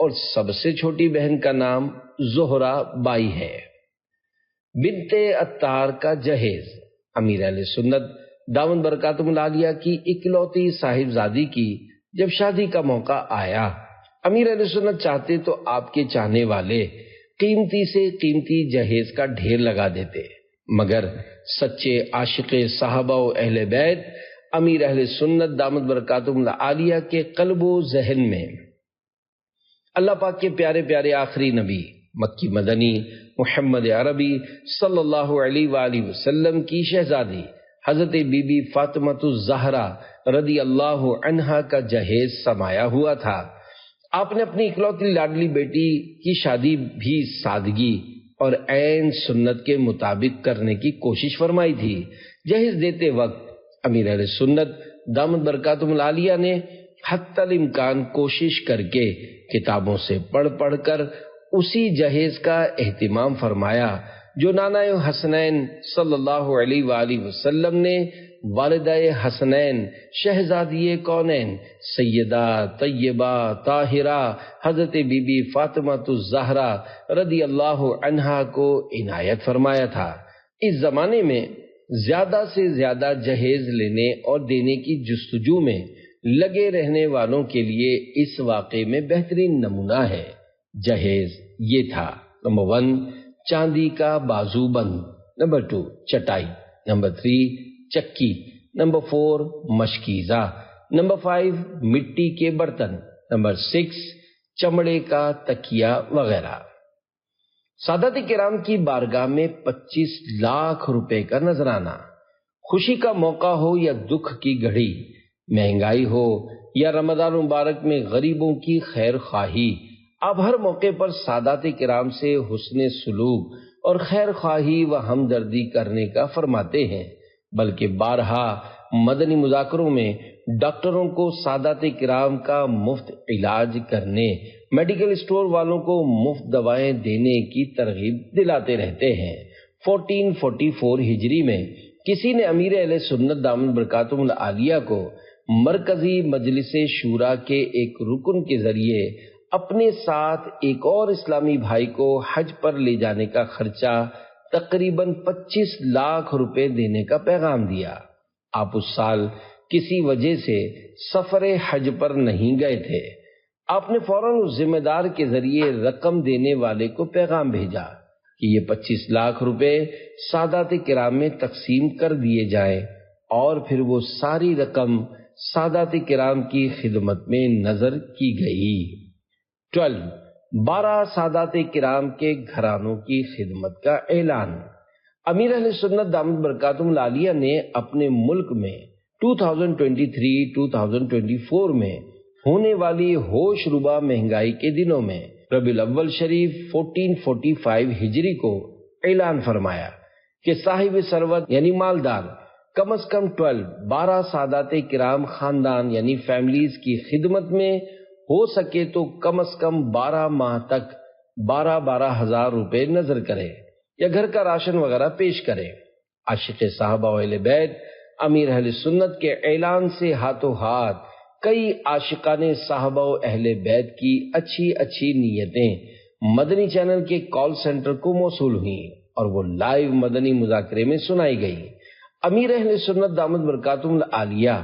اور سب سے چھوٹی بہن کا نام زہرا بائی ہے۔ بنت عطار کا جہیز امیر اہل سنت دامت برکاتہم العالیہ کی اکلوتی صاحبزادی کی جب شادی کا موقع آیا، امیر اہل سنت چاہتے تو آپ کے چاہنے والے قیمتی سے قیمتی جہیز کا ڈھیر لگا دیتے، مگر سچے عاشق صحابہ و اہل بیت امیر اہل سنت دامت برکاتہم العالیہ کے قلب و ذہن میں اللہ پاک کے پیارے پیارے آخری نبی مکی مدنی محمد عربی صلی اللہ علیہ وآلہ وسلم کی شہزادی حضرت بی بی فاطمہ الزہرا رضی اللہ عنہا کا جہیز سمایا ہوا تھا۔ آپ نے اپنی اکلوتی لاڈلی بیٹی کی شادی بھی سادگی اور عین سنت کے مطابق کرنے کی کوشش فرمائی تھی۔ جہیز دیتے وقت امیر اہل سنت دامت برکاتہم العالیہ نے حتی الامکان کوشش کر کے کتابوں سے پڑھ کر اسی جہیز کا اہتمام فرمایا جو نانا حسنین صلی اللہ علیہ وآلہ وسلم نے والدہ حسنین شہزادی کونین سیدہ طیبہ طاہرہ حضرت بی بی فاطمہ الزہرا رضی اللہ عنہا کو عنایت فرمایا تھا۔ اس زمانے میں زیادہ سے زیادہ جہیز لینے اور دینے کی جستجو میں لگے رہنے والوں کے لیے اس واقعے میں بہترین نمونہ ہے۔ جہیز یہ تھا: نمبر 1 چاندی کا بازو بند، نمبر 2 چٹائی، نمبر 3 چکی، نمبر 4 مشکیزہ، نمبر 5 مٹی کے برتن، نمبر 6 چمڑے کا تکیہ وغیرہ۔ سادات کرام کی بارگاہ میں 25 لاکھ روپے کا نذرانہ۔ خوشی کا موقع ہو یا دکھ کی گھڑی، مہنگائی ہو یا رمضان مبارک میں غریبوں کی خیر خواہی، آپ ہر موقع پر سادات کرام سے حسن سلوک اور خیر خواہی و ہمدردی کرنے کا فرماتے ہیں، بلکہ بارہا مدنی مذاکروں میں ڈاکٹروں کو سادات کرام کا مفت علاج کرنے، میڈیکل اسٹور والوں کو مفت دوائیں دینے کی ترغیب دلاتے رہتے ہیں۔ 1444 ہجری میں کسی نے امیر اہل سنت دامت برکاتہم العالیہ کو مرکزی مجلس شورا کے ایک رکن کے ذریعے اپنے ساتھ ایک اور اسلامی بھائی کو حج پر لے جانے کا خرچہ تقریباً 25 لاکھ روپے دینے کا پیغام دیا۔ آپ اس سال کسی وجہ سے سفر حج پر نہیں گئے تھے۔ آپ نے فوراً اس ذمہ دار کے ذریعے رقم دینے والے کو پیغام بھیجا کہ یہ 25 لاکھ روپے سادات کرام میں تقسیم کر دیے جائیں، اور پھر وہ ساری رقم سادات کرام کی خدمت میں نظر کی گئی۔ 12 سادات کرام کے گھرانوں کی خدمت کا اعلان۔ امیر اہل سنت دامت برکاتہم العالیہ نے اپنے ملک میں 2023-2024 میں ہونے والی ہوش ربا مہنگائی کے دنوں میں ربیع الاول شریف 1445 ہجری کو اعلان فرمایا کہ صاحب ثروت یعنی مالدار کم از کم 12 سادات کرام خاندان یعنی فیملیز کی خدمت میں ہو سکے تو کم از کم 12 ماہ تک 12 ہزار روپے نظر کرے یا گھر کا راشن وغیرہ پیش کرے۔ عاشق صحابہ و اہل بیت امیر اہل سنت کے اعلان سے ہاتھوں ہاتھ کئی عاشقان صحابہ و اہل بیت کی اچھی نیتیں مدنی چینل کے کال سینٹر کو موصول ہوئیں اور وہ لائیو مدنی مذاکرے میں سنائی گئی۔ امیر اہل سنت دامت برکاتہم العالیہ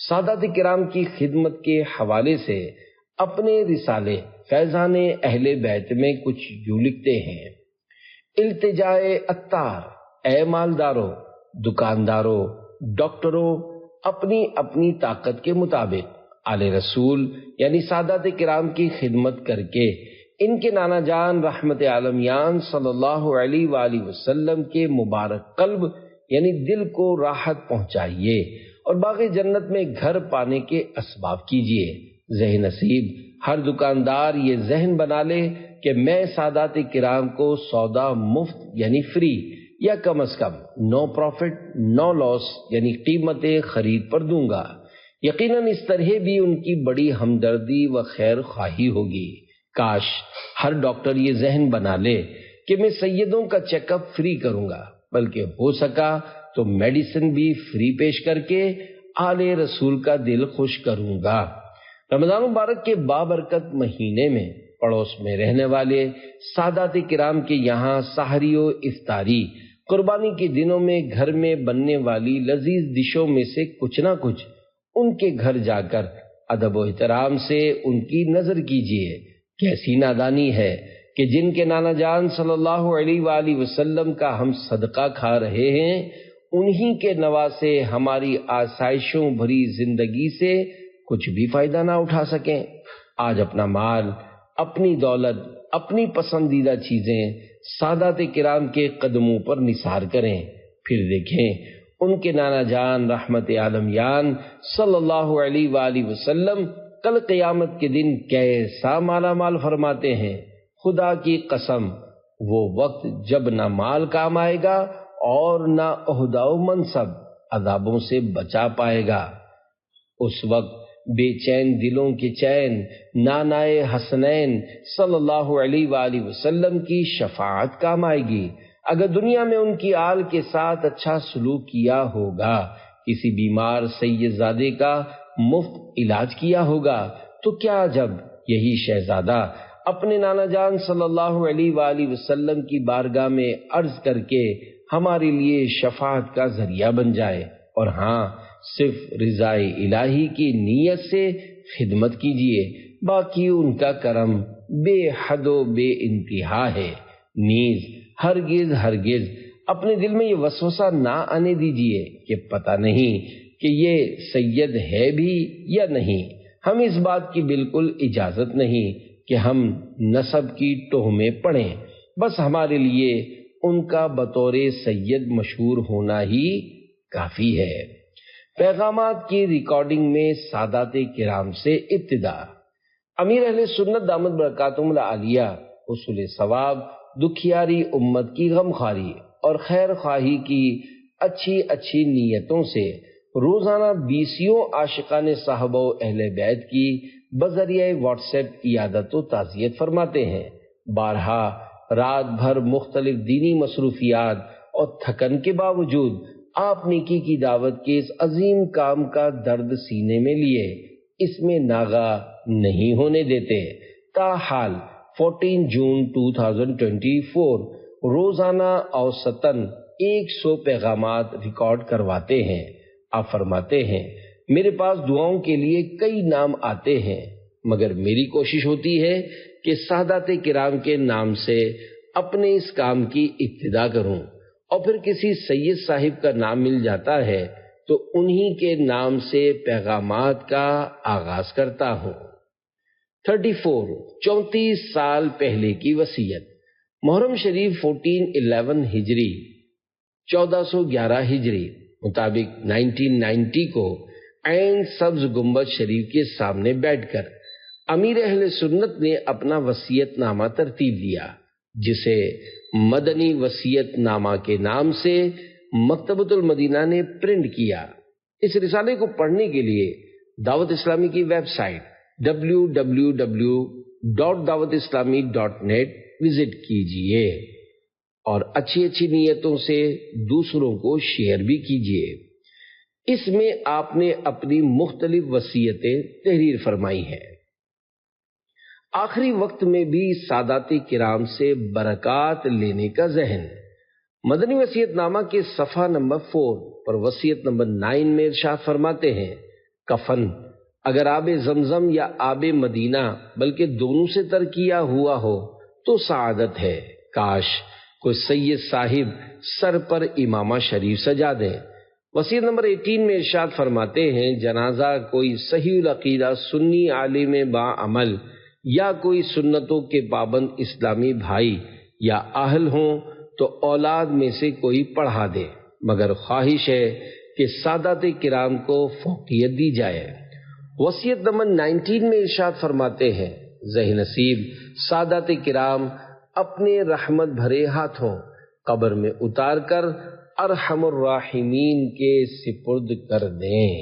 سادات کرام کی خدمت کے حوالے سے اپنے رسالے فیضان اہل بیت میں کچھ یوں لکھتے ہیں: التجائے عطار، اے مالداروں، دکانداروں، ڈاکٹروں، اپنی اپنی طاقت کے مطابق آل رسول یعنی سادات کرام کی خدمت کر کے ان کے نانا جان رحمت عالمیان صلی اللہ علیہ وآلہ وسلم کے مبارک قلب یعنی دل کو راحت پہنچائیے اور باغ جنت میں گھر پانے کے اسباب کیجیے۔ ذہن نصیب ہر دکاندار یہ ذہن بنا لے کہ میں سادات کرام کو سودا مفت یعنی فری یا کم از کم نو پروفٹ نو لاس یعنی قیمت خرید پر دوں گا۔ یقیناً اس طرح بھی ان کی بڑی ہمدردی و خیر خواہی ہوگی۔ کاش ہر ڈاکٹر یہ ذہن بنا لے کہ میں سیدوں کا چیک اپ فری کروں گا، بلکہ ہو سکا تو میڈیسن بھی فری پیش کر کے آل رسول کا دل خوش کروں گا۔ رمضان مبارک کے بابرکت مہینے میں پڑوس میں رہنے والے سادات کرام کے یہاں سحری و افطاری قربانی کے دنوں میں گھر میں بننے والی لذیذ ڈشوں میں سے کچھ نہ کچھ ان کے گھر جا کر ادب و احترام سے ان کی نظر کیجیے۔ کیسی نادانی ہے کہ جن کے نانا جان صلی اللہ علیہ وآلہ وسلم کا ہم صدقہ کھا رہے ہیں انہی کے نواسے ہماری آسائشوں بھری زندگی سے کچھ بھی فائدہ نہ اٹھا سکیں۔ آج اپنا مال، اپنی دولت، اپنی پسندیدہ چیزیں سادات کرام کے قدموں پر نثار کریں، پھر دیکھیں ان کے نانا جان رحمت عالمیان صلی اللہ علیہ وآلہ وسلم کل قیامت کے دن کیسا مالا مال فرماتے ہیں۔ خدا کی قسم وہ وقت جب نہ مال کام آئے گا اور نہ عہدہ و منصب عذابوں سے بچا پائے گا۔ اس وقت بے چین دلوں کے چین نانائے حسنین صلی اللہ علیہ وآلہ وسلم کی شفاعت کام آئے گی۔ اگر دنیا میں ان کی آل کے ساتھ اچھا سلوک کیا ہوگا، کسی بیمار سید زادے کا مفت علاج کیا ہوگا، تو کیا جب یہی شہزادہ اپنے نانا جان صلی اللہ علیہ وآلہ وسلم کی بارگاہ میں عرض کر کے ہمارے لیے شفاعت کا ذریعہ بن جائے، اور ہاں صرف رضائے الہی کی نیت سے خدمت کیجیے، باقی ان کا کرم بے حد و بے انتہا ہے۔ نیز ہرگز اپنے دل میں یہ وسوسہ نہ آنے دیجیے کہ پتہ نہیں کہ یہ سید ہے بھی یا نہیں۔ ہم اس بات کی بالکل اجازت نہیں کہ ہم نسب کی ٹوہ میں پڑیں، بس ہمارے لیے ان کا بطور سید مشہور ہونا ہی کافی ہے۔ پیغامات کی ریکارڈنگ میں سادات کرام سے ابتدا۔ امیر اہل سنت دامت برکاتہم العالیہ حصول ثواب، دکھیاری امت کی غمخواری اور خیر خواہی کی اچھی نیتوں سے روزانہ 20 عاشقان صحابہ و اہل بیت کی بذریعہ واٹس ایپ عیادت و تعزیت فرماتے ہیں۔ بارہا رات بھر مختلف دینی مصروفیات اور تھکن کے باوجود آپ نیکی کی دعوت کے اس عظیم کام کا درد سینے میں لیے اس میں ناغہ نہیں ہونے دیتے۔ تاحال 14 جون 2024 روزانہ اوسطاً 100 پیغامات ریکارڈ کرواتے ہیں۔ آپ فرماتے ہیں میرے پاس دعاؤں کے لیے کئی نام آتے ہیں، مگر میری کوشش ہوتی ہے کہ سادات کرام کے نام سے اپنے اس کام کی ابتدا کروں، اور پھر کسی سید صاحب کا نام مل جاتا ہے تو تو انہی کے نام سے پیغامات کا آغاز کرتا ہوں۔ 34 سال پہلے کی وصیت۔ محرم شریف 1411 ہجری 1411 ہجری مطابق 1990 کو عین سبز گنبد شریف کے سامنے بیٹھ کر امیر اہل سنت نے اپنا وصیت نامہ ترتیب دیا، جسے مدنی وصیت نامہ کے نام سے مکتبۃ المدینہ نے پرنٹ کیا۔ اس رسالے کو پڑھنے کے لیے دعوت اسلامی کی ویب سائٹ www.dawatislami.net وزٹ کیجئے اور اچھی نیتوں سے دوسروں کو شیئر بھی کیجئے۔ اس میں آپ نے اپنی مختلف وصیتیں تحریر فرمائی ہیں۔ آخری وقت میں بھی سادات کرام سے برکات لینے کا ذہن۔ مدنی وصیت نامہ کے صفحہ نمبر 4 پر وصیت نمبر 9 میں ارشاد فرماتے ہیں، کفن اگر آب زمزم یا آب مدینہ بلکہ دونوں سے تر کیا ہوا ہو تو سعادت ہے، کاش کوئی سید صاحب سر پر امامہ شریف سجا دیں۔ وصیت نمبر 18 میں ارشاد فرماتے ہیں، جنازہ کوئی صحیح العقیدہ سنی عالم با عمل یا کوئی سنتوں کے پابند اسلامی بھائی یا اہل ہوں تو اولاد میں سے کوئی پڑھا دے، مگر خواہش ہے کہ سادات کرام کو فوقیت دی جائے۔ وصیت نمبر 19 میں ارشاد فرماتے ہیں، ذہن نصیب سادات کرام اپنے رحمت بھرے ہاتھوں قبر میں اتار کر ارحم الراحمین کے سپرد کر دیں۔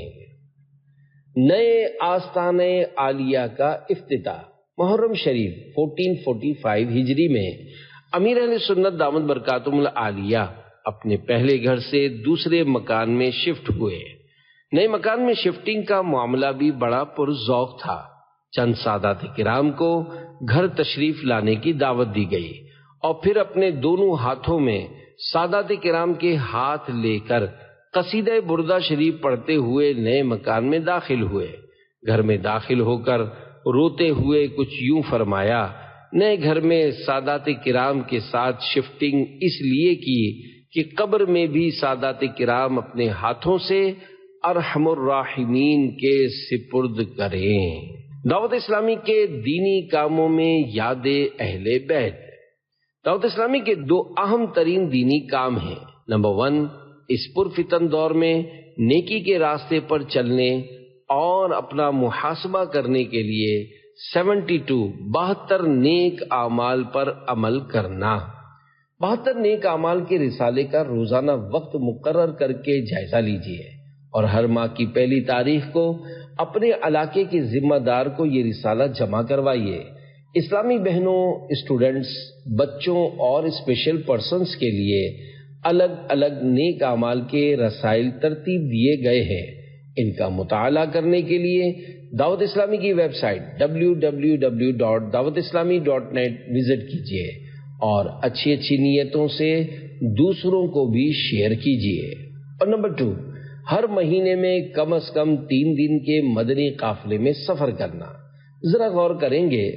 نئے آستانے عالیہ کا افتتاح۔ محرم شریف 1445 ہجری میں امیر اہل سنت دامت برکاتہم العالیہ اپنے پہلے گھر سے دوسرے مکان میں شفٹ ہوئے۔ نئے مکان میں شفٹنگ کا معاملہ بھی بڑا پرذوق تھا۔ چند سادات کرام کو گھر تشریف لانے کی دعوت دی گئی اور پھر اپنے دونوں ہاتھوں میں سادات کرام کے ہاتھ لے کر قصیدہ بردہ شریف پڑھتے ہوئے نئے مکان میں داخل ہوئے۔ گھر میں داخل ہو کر روتے ہوئے کچھ یوں فرمایا، نئے گھر میں سادات کرام کے ساتھ شفٹنگ اس لیے کی کہ قبر میں بھی سادات کرام اپنے ہاتھوں سے ارحم الراحمین کے سپرد کریں۔ دعوت اسلامی کے دینی کاموں میں یاد اہل بیت۔ دعوت اسلامی کے 2 اہم ترین دینی کام ہیں۔ نمبر 1، اس پرفتن دور میں نیکی کے راستے پر چلنے اور اپنا محاسبہ کرنے کے لیے 72 نیک اعمال پر عمل کرنا۔ 72 نیک اعمال کے رسالے کا روزانہ وقت مقرر کر کے جائزہ لیجیے اور ہر ماہ کی پہلی تاریخ کو اپنے علاقے کے ذمہ دار کو یہ رسالہ جمع کروائیے۔ اسلامی بہنوں، اسٹوڈنٹس، بچوں اور اسپیشل پرسنز کے لیے الگ الگ نیک اعمال کے رسائل ترتیب دیے گئے ہیں۔ ان کا مطالعہ کرنے کے لیے دعوت اسلامی کی ویب سائٹ www.dawatislami.net وزٹ کیجیے اور اچھی نیتوں سے دوسروں کو بھی شیئر کیجیے۔ اور نمبر 2، ہر مہینے میں کم از کم 3 دن کے مدنی قافلے میں سفر کرنا۔ ذرا غور کریں گے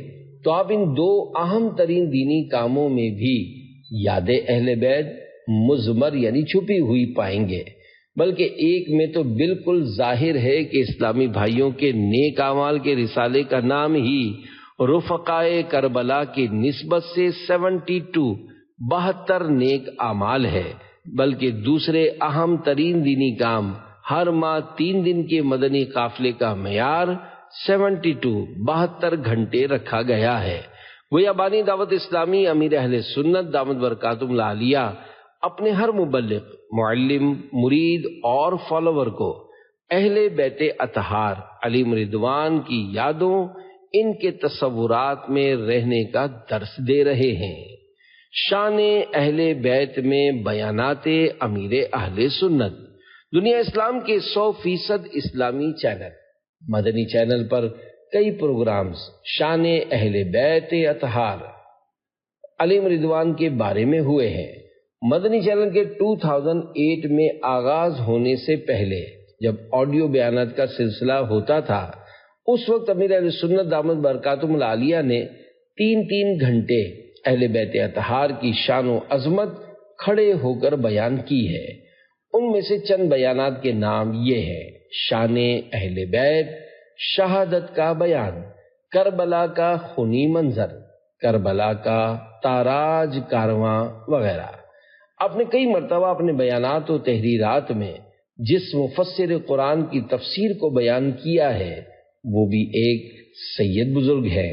تو آپ ان 2 اہم ترین دینی کاموں میں بھی یاد اہل بیت مضمر یعنی چھپی ہوئی پائیں گے، بلکہ ایک میں تو بالکل ظاہر ہے کہ اسلامی بھائیوں کے نیک اعمال کے رسالے کا نام ہی رفقائے کربلا کی نسبت سے 72 نیک اعمال ہے، بلکہ دوسرے اہم ترین دینی کام ہر ماہ 3 دن کے مدنی قافلے کا معیار 72 گھنٹے رکھا گیا ہے۔ گویا بانی دعوت اسلامی امیر اہل سنت دامت برکاتہم العالیہ اپنے ہر مبلغ، معلم، مرید اور فالوور کو اہل بیت اطہار علیہم رضوان کی یادوں، ان کے تصورات میں رہنے کا درس دے رہے ہیں۔ شان اہل بیت میں بیانات امیر اہل سنت۔ دنیا اسلام کے 100% اسلامی چینل مدنی چینل پر کئی پروگرامز شان اہل بیت اطہار علیہم رضوان کے بارے میں ہوئے ہیں۔ مدنی چینل کے 2008 میں آغاز ہونے سے پہلے جب آڈیو بیانات کا سلسلہ ہوتا تھا، اس وقت امیر اہل سنت دامت برکاتہم العالیہ نے 3 گھنٹے اہل بیت اطہار کی شان و عظمت کھڑے ہو کر بیان کی ہے۔ ان میں سے چند بیانات کے نام یہ ہیں: شان اہل بیت، شہادت کا بیان، کربلا کا خونی منظر، کربلا کا تاراج کارواں وغیرہ۔ آپ نے کئی مرتبہ اپنے بیانات و تحریرات میں جس مفسر قرآن کی تفسیر کو بیان کیا ہے وہ بھی ایک سید بزرگ ہے۔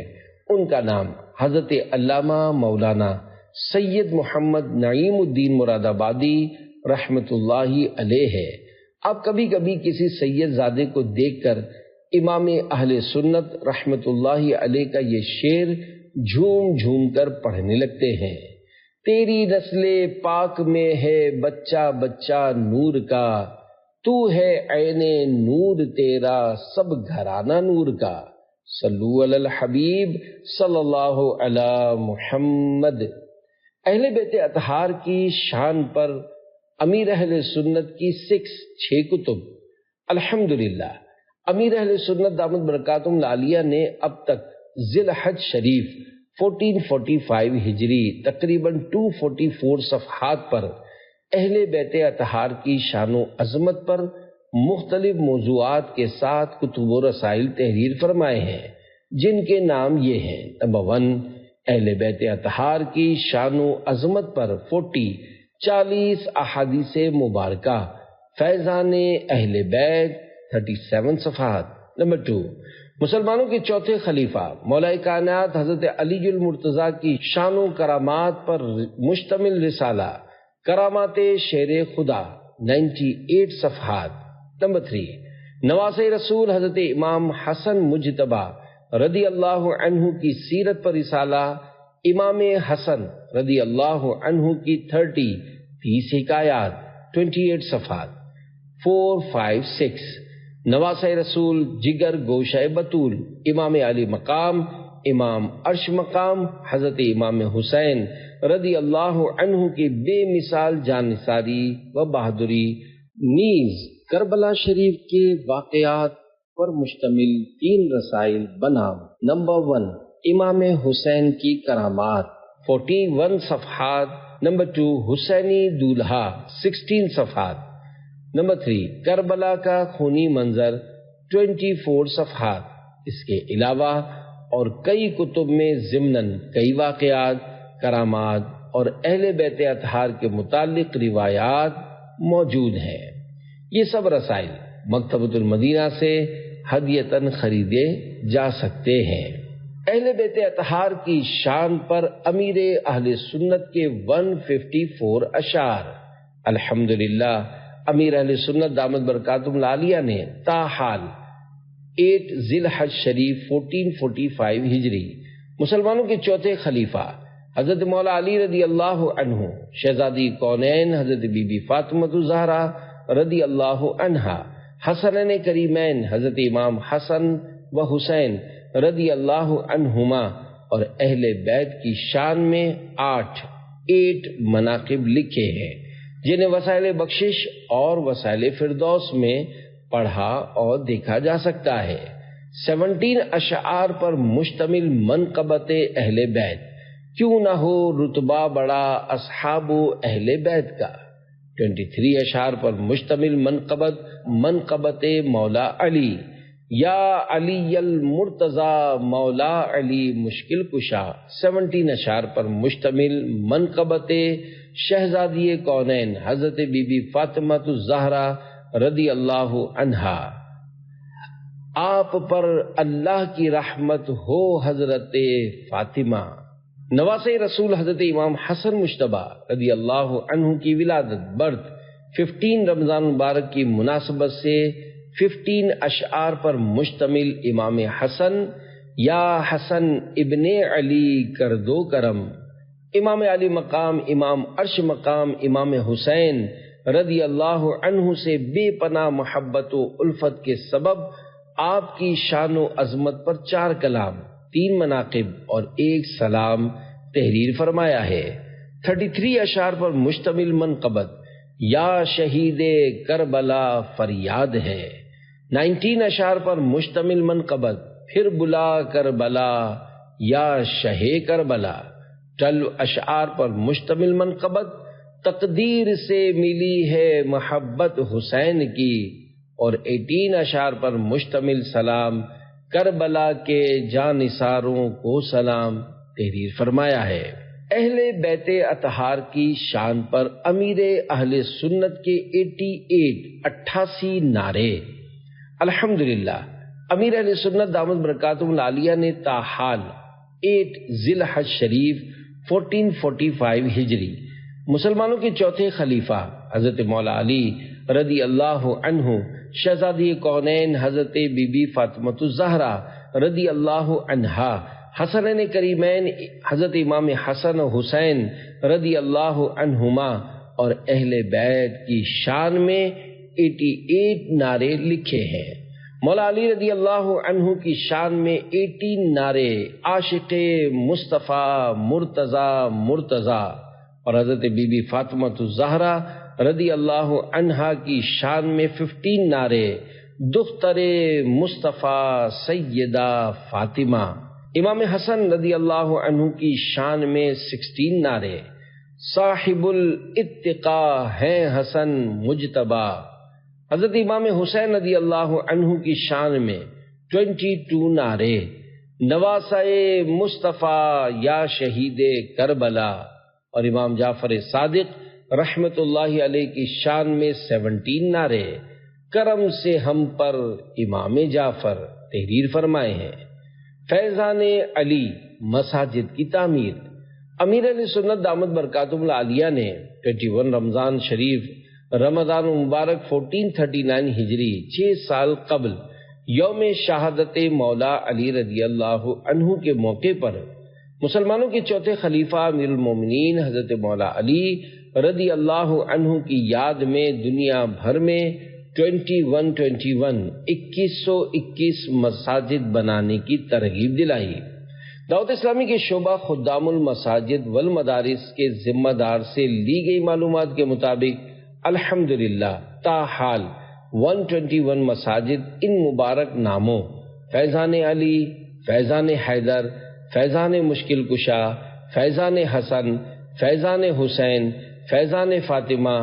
ان کا نام حضرت علامہ مولانا سید محمد نعیم الدین مراد آبادی رحمت اللہ علیہ ہے۔ آپ کبھی کبھی کسی سید زادے کو دیکھ کر امام اہل سنت رحمت اللہ علیہ کا یہ شعر جھوم جھوم کر پڑھنے لگتے ہیں: تیری نسل پاک میں ہے بچہ بچہ نور کا، تو ہے عین نور تیرا سب گھرانہ نور کا، صلو علی الحبیب صلی اللہ علی محمد۔ اہل بیت اطہار کی شان پر امیر اہل سنت کی 6 کتب۔ الحمدللہ امیر اہل سنت دامت برکاتہم العالیہ نے اب تک ذی الحج شریف 1445 ہجری تقریباً 244 صفحات پر اہل بیت اطہار کی شان و عظمت پر مختلف موضوعات کے ساتھ کتب و رسائل تحریر فرمائے ہیں، جن کے نام یہ ہیں: نمبر 1، اہل بیت اطہار کی شان و عظمت پر 40 احادیث مبارکہ، فیضان اہل بیت 37 صفحات۔ نمبر 2، مسلمانوں کے چوتھے خلیفہ مولا کائنات حضرت علی المرتضیٰ کی شان و کرامات پر مشتمل رسالہ کرامات شیر خدا 98 صفحات۔ نمبر 3، نواسۂ رسول حضرت امام حسن مجتبیٰ رضی اللہ عنہ کی سیرت پر رسالہ امام حسن رضی اللہ عنہ کی 30 حکایات 28 صفحات۔ 4، 5، 6، نواسۂ رسول جگر گوشہ بطول امام علی مقام امام عرش مقام حضرت امام حسین رضی اللہ عنہ کی بے مثال جانثاری و بہادری، نیز کربلا شریف کے واقعات پر مشتمل 3 رسائل بنام: نمبر 1، امام حسین کی کرامات 41 صفحات۔ نمبر 2، حسینی دولہا 16 صفحات۔ نمبر 3، کربلا کا خونی منظر 24 صفحات۔ اس کے علاوہ اور کئی کتب میں ضمناً کئی واقعات، کرامات اور اہل بیت اطہار کے متعلق روایات موجود ہیں۔ یہ سب رسائل مکتبۃ المدینہ سے ہدیۃً خریدے جا سکتے ہیں۔ اہل بیت اطہار کی شان پر امیر اہل سنت کے 154 اشعار۔ الحمدللہ امیر اہل سنت دامت برکاتہم العالیہ نے تاحال 8 ذی الحج شریف 1445 ہجری مسلمانوں کے چوتھے خلیفہ حضرت مولا علی رضی اللہ عنہ، شہزادی کونین حضرت بی بی فاطمۃ الزہرا رضی اللہ عنہا، حسنین کریمین حضرت امام حسن و حسین رضی اللہ عنہما اور اہل بیت کی شان میں 8 مناقب لکھے ہیں، جنہیں وسائل بخشش اور وسائل فردوس میں پڑھا اور دیکھا جا سکتا ہے۔ 17 اشعار پر مشتمل منقبت اہل بیت، کیوں نہ ہو رتبہ بڑا اصحاب اہل بیت کا۔ 23 اشعار پر مشتمل منقبت مولا علی، یا علی المرتضیٰ مولا علی مشکل کشا۔ 17 اشعار پر مشتمل منقبت شہزادی کونین حضرت بی بی فاطمۃ الزہرا رضی اللہ عنہا۔ آپ پر اللہ کی رحمت ہو حضرت فاطمہ۔ نواسۂ رسول حضرت امام حسن مجتبیٰ رضی اللہ عنہ کی ولادت برت 15 رمضان مبارک کی مناسبت سے 15 اشعار پر مشتمل امام حسن، یا حسن ابن علی کر دو کرم، امام علی مقام امام عرش مقام امام حسین رضی اللہ عنہ سے بے پناہ محبت و الفت کے سبب آپ کی شان و عظمت پر 4 کلام، 3 مناقب اور 1 سلام تحریر فرمایا ہے۔ 33 اشعار پر مشتمل منقبت یا شہید کربلا فریاد ہے۔ 19 اشعار پر مشتمل منقبت پھر بلا کربلا یا شہ کربلا۔ 12 اشعار پر مشتمل منقبت تقدیر سے ملی ہے محبت حسین کی، اور 18 اشعار پر مشتمل سلام کربلا کے جانثاروں کو سلام تحریر فرمایا ہے۔ اہل بیت اطہار کی شان پر امیر اہل سنت کے 88 نعرے۔ الحمدللہ امیر اہل سنت دامت برکاتہم العالیہ نے تاحال 8 ذی الحج شریف 1445 ہجری مسلمانوں کے چوتھے خلیفہ حضرت مولا علی رضی اللہ عنہ، شہزادی کونین حضرت بی بی فاطمہ الزہرا رضی اللہ عنہا، حسنین کریمین حضرت امام حسن و حسین رضی اللہ عنہما اور اہل بیت کی شان میں 88 نعرے لکھے ہیں۔ مولا علی رضی اللہ عنہ کی شان میں 18 نعرے عاشق مصطفیٰ مرتضی اور حضرت بی بی فاطمہ الزہرا رضی اللہ عنہا کی شان میں 15 نعرے دختر مصطفیٰ سیدہ فاطمہ، امام حسن رضی اللہ عنہ کی شان میں 16 نعرے صاحب الاتقاء ہیں حسن مجتبی، حضرت امام حسین رضی اللہ عنہ کی شان میں 22 نعرے نواسۂ مصطفیٰ یا شہید کربلا، اور امام جعفر صادق رحمت اللہ علیہ کی شان میں 17 نعرے کرم سے ہم پر امام جعفر تحریر فرمائے ہیں۔ فیضان علی مساجد کی تعمیر۔ امیر علیہ سنت دامت برکاتہم العالیہ نے 21 رمضان شریف رمضان مبارک 1439 ہجری 6 سال قبل یوم شہادت مولا علی رضی اللہ عنہ کے موقع پر مسلمانوں کے چوتھے خلیفہ امیر المومنین حضرت مولا علی رضی اللہ عنہ کی یاد میں دنیا بھر میں 2121 مساجد بنانے کی ترغیب دلائی۔ دعوت اسلامی کے شعبہ خدام المساجد والمدارس کے ذمہ دار سے لی گئی معلومات کے مطابق الحمدللہ تاحال 121 مساجد ان مبارک ناموں فیضان علی، فیضان حیدر، فیضان مشکل کشا، فیضان حسن، فیضان حسین، فیضان فاطمہ،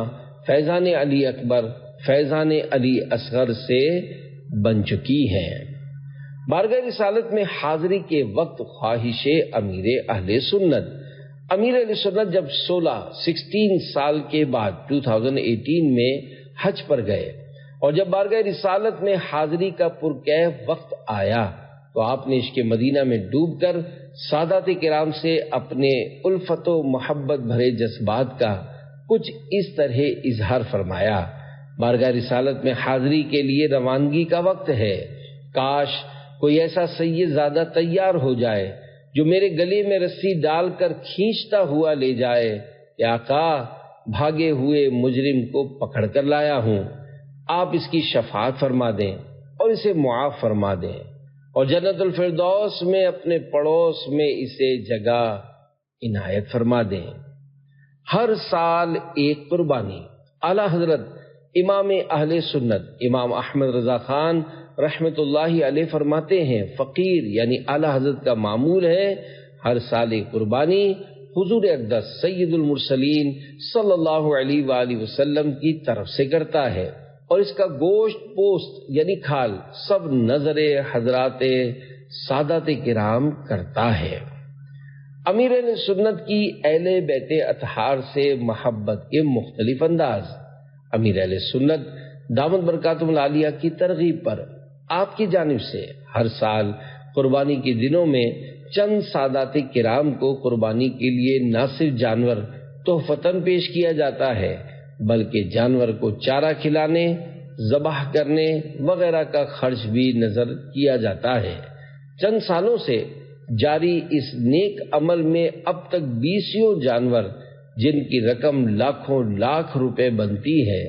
فیضان علی اکبر، فیضان علی اصغر سے بن چکی ہیں۔ بارگاہ رسالت میں حاضری کے وقت خواہش امیر اہل سنت۔ امیر اہل سنت جب 16 سال کے بعد 2018 میں حج پر گئے اور جب بارگاہ رسالت میں حاضری کا پرکیف وقت آیا تو آپ نے عشق مدینہ میں ڈوب کر سادات کرام سے اپنے الفت و محبت بھرے جذبات کا کچھ اس طرح اظہار فرمایا۔ بارگاہ رسالت میں حاضری کے لیے روانگی کا وقت ہے، کاش کوئی ایسا سید زادہ تیار ہو جائے جو میرے گلے میں رسی ڈال کر کھینچتا ہوا لے جائے، یا آقا بھاگے ہوئے مجرم کو پکڑ کر لایا ہوں، آپ اس کی شفاعت فرما دیں اور اسے معاف فرما دیں اور جنت الفردوس میں اپنے پڑوس میں اسے جگہ عنایت فرما دیں۔ ہر سال ایک قربانی۔ اعلیٰ حضرت امام اہل سنت امام احمد رضا خان رحمت اللہ علیہ فرماتے ہیں، فقیر یعنی اعلیٰ حضرت کا معمول ہے ہر سال ایک قربانی حضور اقدس سید المرسلین صلی اللہ علیہ وآلہ وسلم کی طرف سے کرتا ہے، اور اس کا گوشت پوست یعنی کھال سب نظر حضرات سادات کرام کرتا ہے۔ امیر اہل سنت کی اہل بیت اطہار سے محبت کے مختلف انداز۔ امیر اہل سنت دامت برکاتہم العالیہ کی ترغیب پر آپ کی جانب سے ہر سال قربانی کے دنوں میں چند سادات کرام کو قربانی کے لیے نہ صرف جانور تحفتاً پیش کیا جاتا ہے بلکہ جانور کو چارہ کھلانے، ذبح کرنے وغیرہ کا خرچ بھی نظر کیا جاتا ہے۔ چند سالوں سے جاری اس نیک عمل میں اب تک 20 جانور جن کی رقم لاکھوں لاکھ روپے بنتی ہے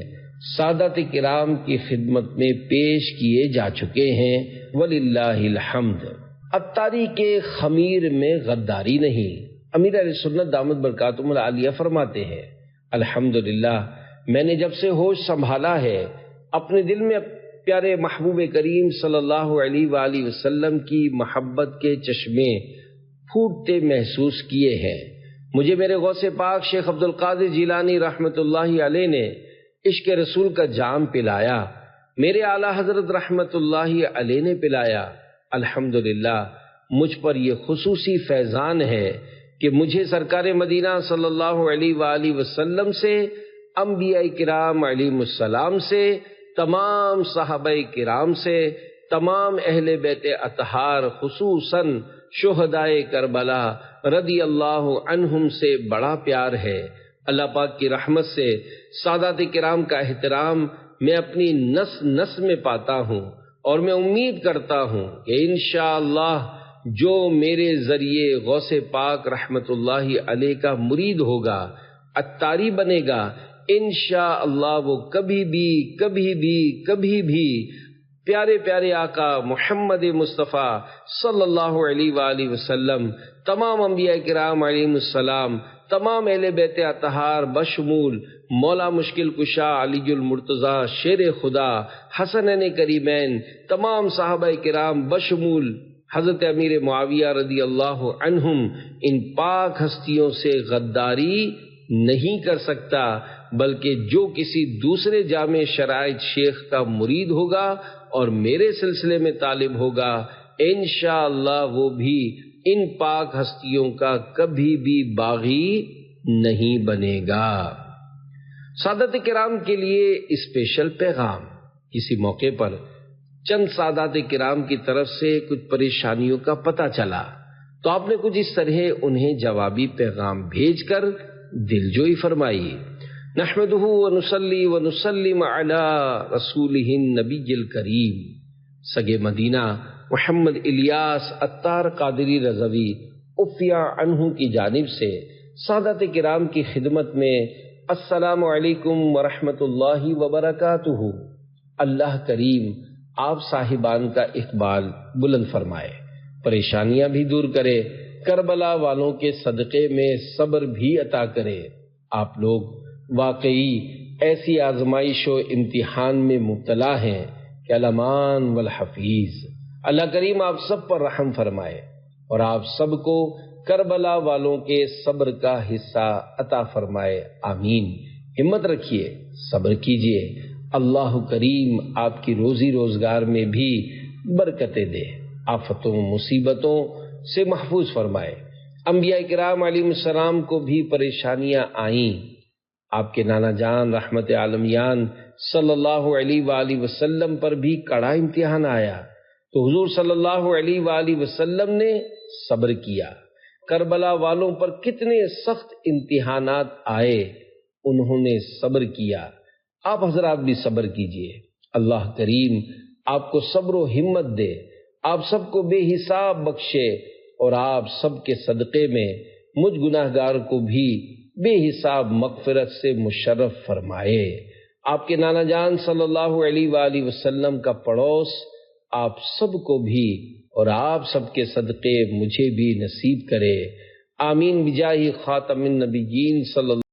سادات کرام کی خدمت میں پیش کیے جا چکے ہیں، وللہ الحمد۔ عطاری کے خمیر میں غداری نہیں۔ امیر اہل سنت دامت برکاتہم العالیہ فرماتے ہیں، الحمدللہ میں نے جب سے ہوش سنبھالا ہے اپنے دل میں پیارے محبوب کریم صلی اللہ علیہ وآلہ وسلم کی محبت کے چشمے پھوٹتے محسوس کیے ہیں۔ مجھے میرے غوث پاک شیخ عبد القادر جیلانی رحمۃ اللہ علیہ نے عشق رسول کا جام پلایا، میرے اعلیٰ حضرت رحمۃ اللہ علیہ نے پلایا۔ الحمدللہ مجھ پر یہ خصوصی فیضان ہے کہ مجھے سرکار مدینہ صلی اللہ علیہ وآلہ وسلم سے، انبیاء کرام علیہم السلام سے، تمام صحابہ کرام سے، تمام اہل بیت اطہار خصوصاً شہدائے کربلا رضی اللہ عنہم سے بڑا پیار ہے۔ اللہ پاک کی رحمت سے سادات کرام کا احترام میں اپنی نس نس میں پاتا ہوں، اور میں امید کرتا ہوں کہ انشاءاللہ جو میرے ذریعے غوث پاک رحمت اللہ علیہ کا مرید ہوگا، اتاری بنے گا، انشاءاللہ وہ کبھی بھی پیارے پیارے آقا محمد مصطفیٰ صلی اللہ علیہ وآلہ وسلم، تمام انبیاء کرام علیہم السلام، تمام اہل بیت اطہار بشمول مولا مشکل کشا علی المرتضیٰ شیر خدا حسنین کریمین، تمام صحابہ کرام بشمول حضرت امیر معاویہ رضی اللہ عنہم، ان پاک ہستیوں سے غداری نہیں کر سکتا، بلکہ جو کسی دوسرے جامع شرائط شیخ کا مرید ہوگا اور میرے سلسلے میں طالب ہوگا، انشاءاللہ وہ بھی ان پاک ہستیوں کا کبھی بھی باغی نہیں بنے گا۔ سادات کرام کے لیے اسپیشل پیغام۔ کسی موقع پر چند سادات کرام کی طرف سے کچھ پریشانیوں کا پتہ چلا تو آپ نے کچھ اس طرح انہیں جوابی پیغام بھیج کر دلجوئی فرمائی۔ نحمدہ ونصلی ونسلم علی رسولہ النبی الکریم۔ سگے مدینہ محمد الیاس عطار قادری رضوی عفیہ عنہ کی جانب سے سادات کرام کی خدمت میں السلام علیکم ورحمۃ اللہ وبرکاتہ۔ اللہ کریم آپ صاحبان کا اقبال بلند فرمائے، پریشانیاں بھی دور کرے، کربلا والوں کے صدقے میں صبر بھی عطا کرے۔ آپ لوگ واقعی ایسی آزمائش و امتحان میں مبتلا ہیں کہ الامان والحفیظ۔ اللہ کریم آپ سب پر رحم فرمائے اور آپ سب کو کربلا والوں کے صبر کا حصہ عطا فرمائے، آمین۔ ہمت رکھیے، صبر کیجیے، اللہ کریم آپ کی روزی روزگار میں بھی برکتیں دے، آفتوں مصیبتوں سے محفوظ فرمائے۔ انبیاء کرام علیہ السلام کو بھی پریشانیاں آئیں، آپ کے نانا جان رحمت عالمیان صلی اللہ علیہ وآلہ وسلم پر بھی کڑا امتحان آیا تو حضور صلی اللہ علیہ وآلہ وسلم نے صبر کیا۔ کربلا والوں پر کتنے سخت امتحانات آئے، انہوں نے صبر کیا۔ آپ حضرات بھی صبر کیجئے، اللہ کریم آپ کو صبر و ہمت دے، آپ سب کو بے حساب بخشے اور آپ سب کے صدقے میں مجھ گناہگار کو بھی بے حساب مغفرت سے مشرف فرمائے۔ آپ کے نانا جان صلی اللہ علیہ وآلہ وسلم کا پڑوس آپ سب کو بھی اور آپ سب کے صدقے مجھے بھی نصیب کرے، آمین بجاہ خاتم النبیین صلی اللہ